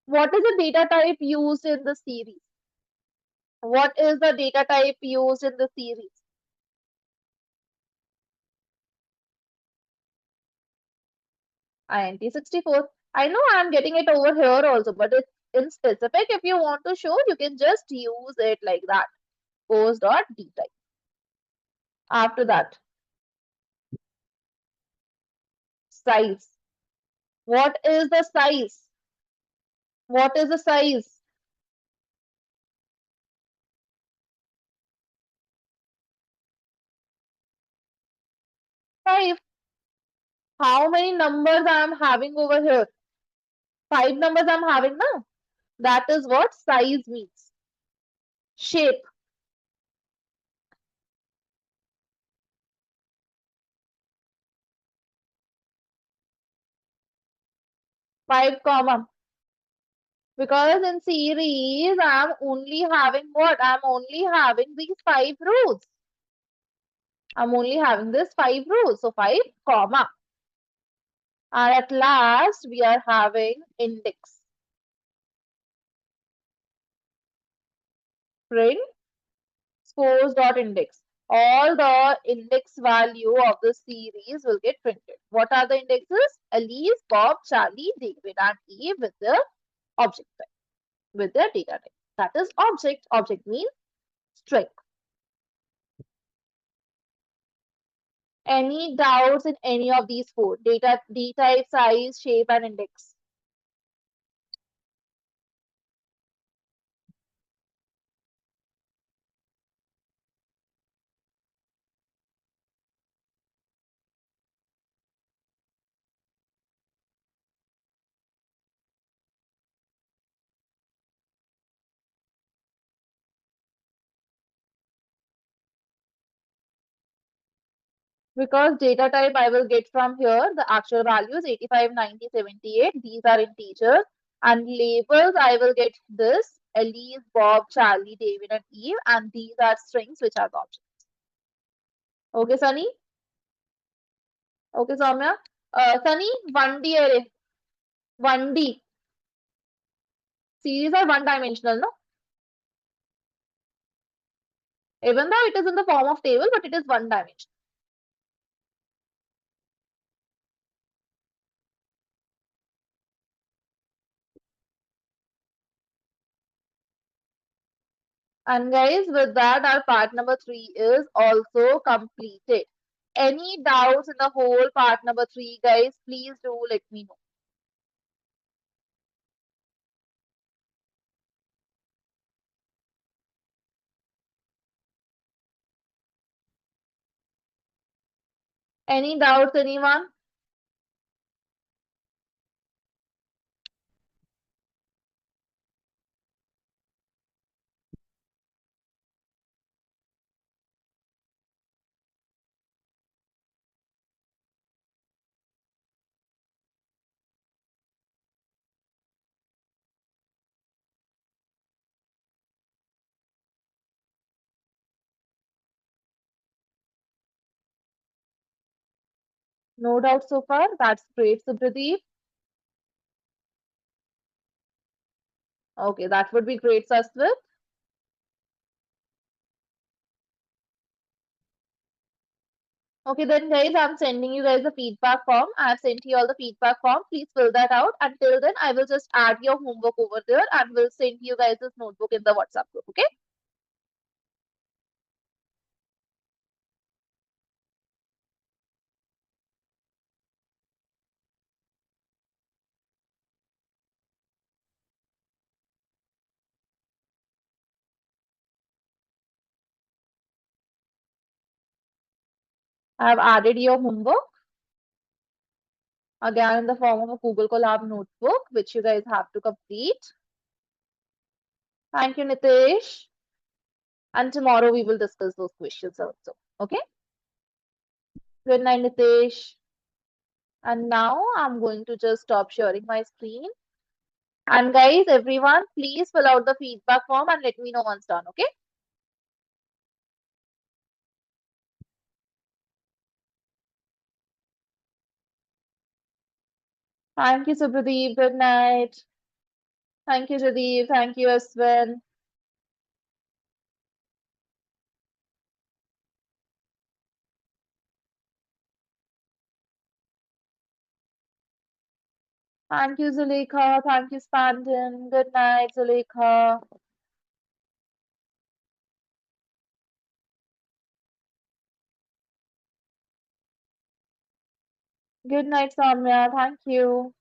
What is the data type used in the series? What is the data type used in the series? INT64. I know I'm getting it over here also, but it's in specific. If you want to show, you can just use it like that. Post.d type. After that, size. What is the size? What is the size? 5. How many numbers I am having over here? 5 numbers I'm having now. That is what size means. Shape. 5 comma. Because in series, I'm only having what? I'm only having these 5 rows. I'm only having this 5 rows. So 5 comma. And at last, we are having index. Print scores.index. All the index value of the series will get printed. What are the indexes? Elise, Bob, Charlie, David, and Eve with the object type, with their data type. That is object. Object means string. Any doubts in any of these four? Data, D type, size, shape, and index. Because data type I will get from here, the actual values 85, 90, 78. These are integers. And labels I will get this Elise, Bob, Charlie, David, and Eve. And these are strings which are the objects. Okay, Sunny? Okay, Soumya? Sunny, 1D array. 1D. Series are one dimensional, no? Even though it is in the form of table, but it is one dimensional. And guys, with that, our part number 3 is also completed. Any doubts in the whole part number 3, guys, please do let me know. Any doubts, anyone? No doubts so far. That's great, Supradeep. Okay, that would be great, Saswat. Okay, then guys, I'm sending you guys the feedback form. I've sent you all the feedback form. Please fill that out. Until then, I will just add your homework over there and will send you guys this notebook in the WhatsApp group. Okay? I have added your homework again in the form of a Google Colab notebook, which you guys have to complete. Thank you, Nitesh. And tomorrow we will discuss those questions also. Okay? Good night, Nitesh. And now I'm going to just stop sharing my screen. And guys, everyone, please fill out the feedback form and let me know once done. Okay? Thank you, Subhadeep. Good night. Thank you, Jadeep. Thank you, Aswin. Thank you, Zuleika. Thank you, Spandon. Good night, Zuleika. Good night, Samya. Thank you.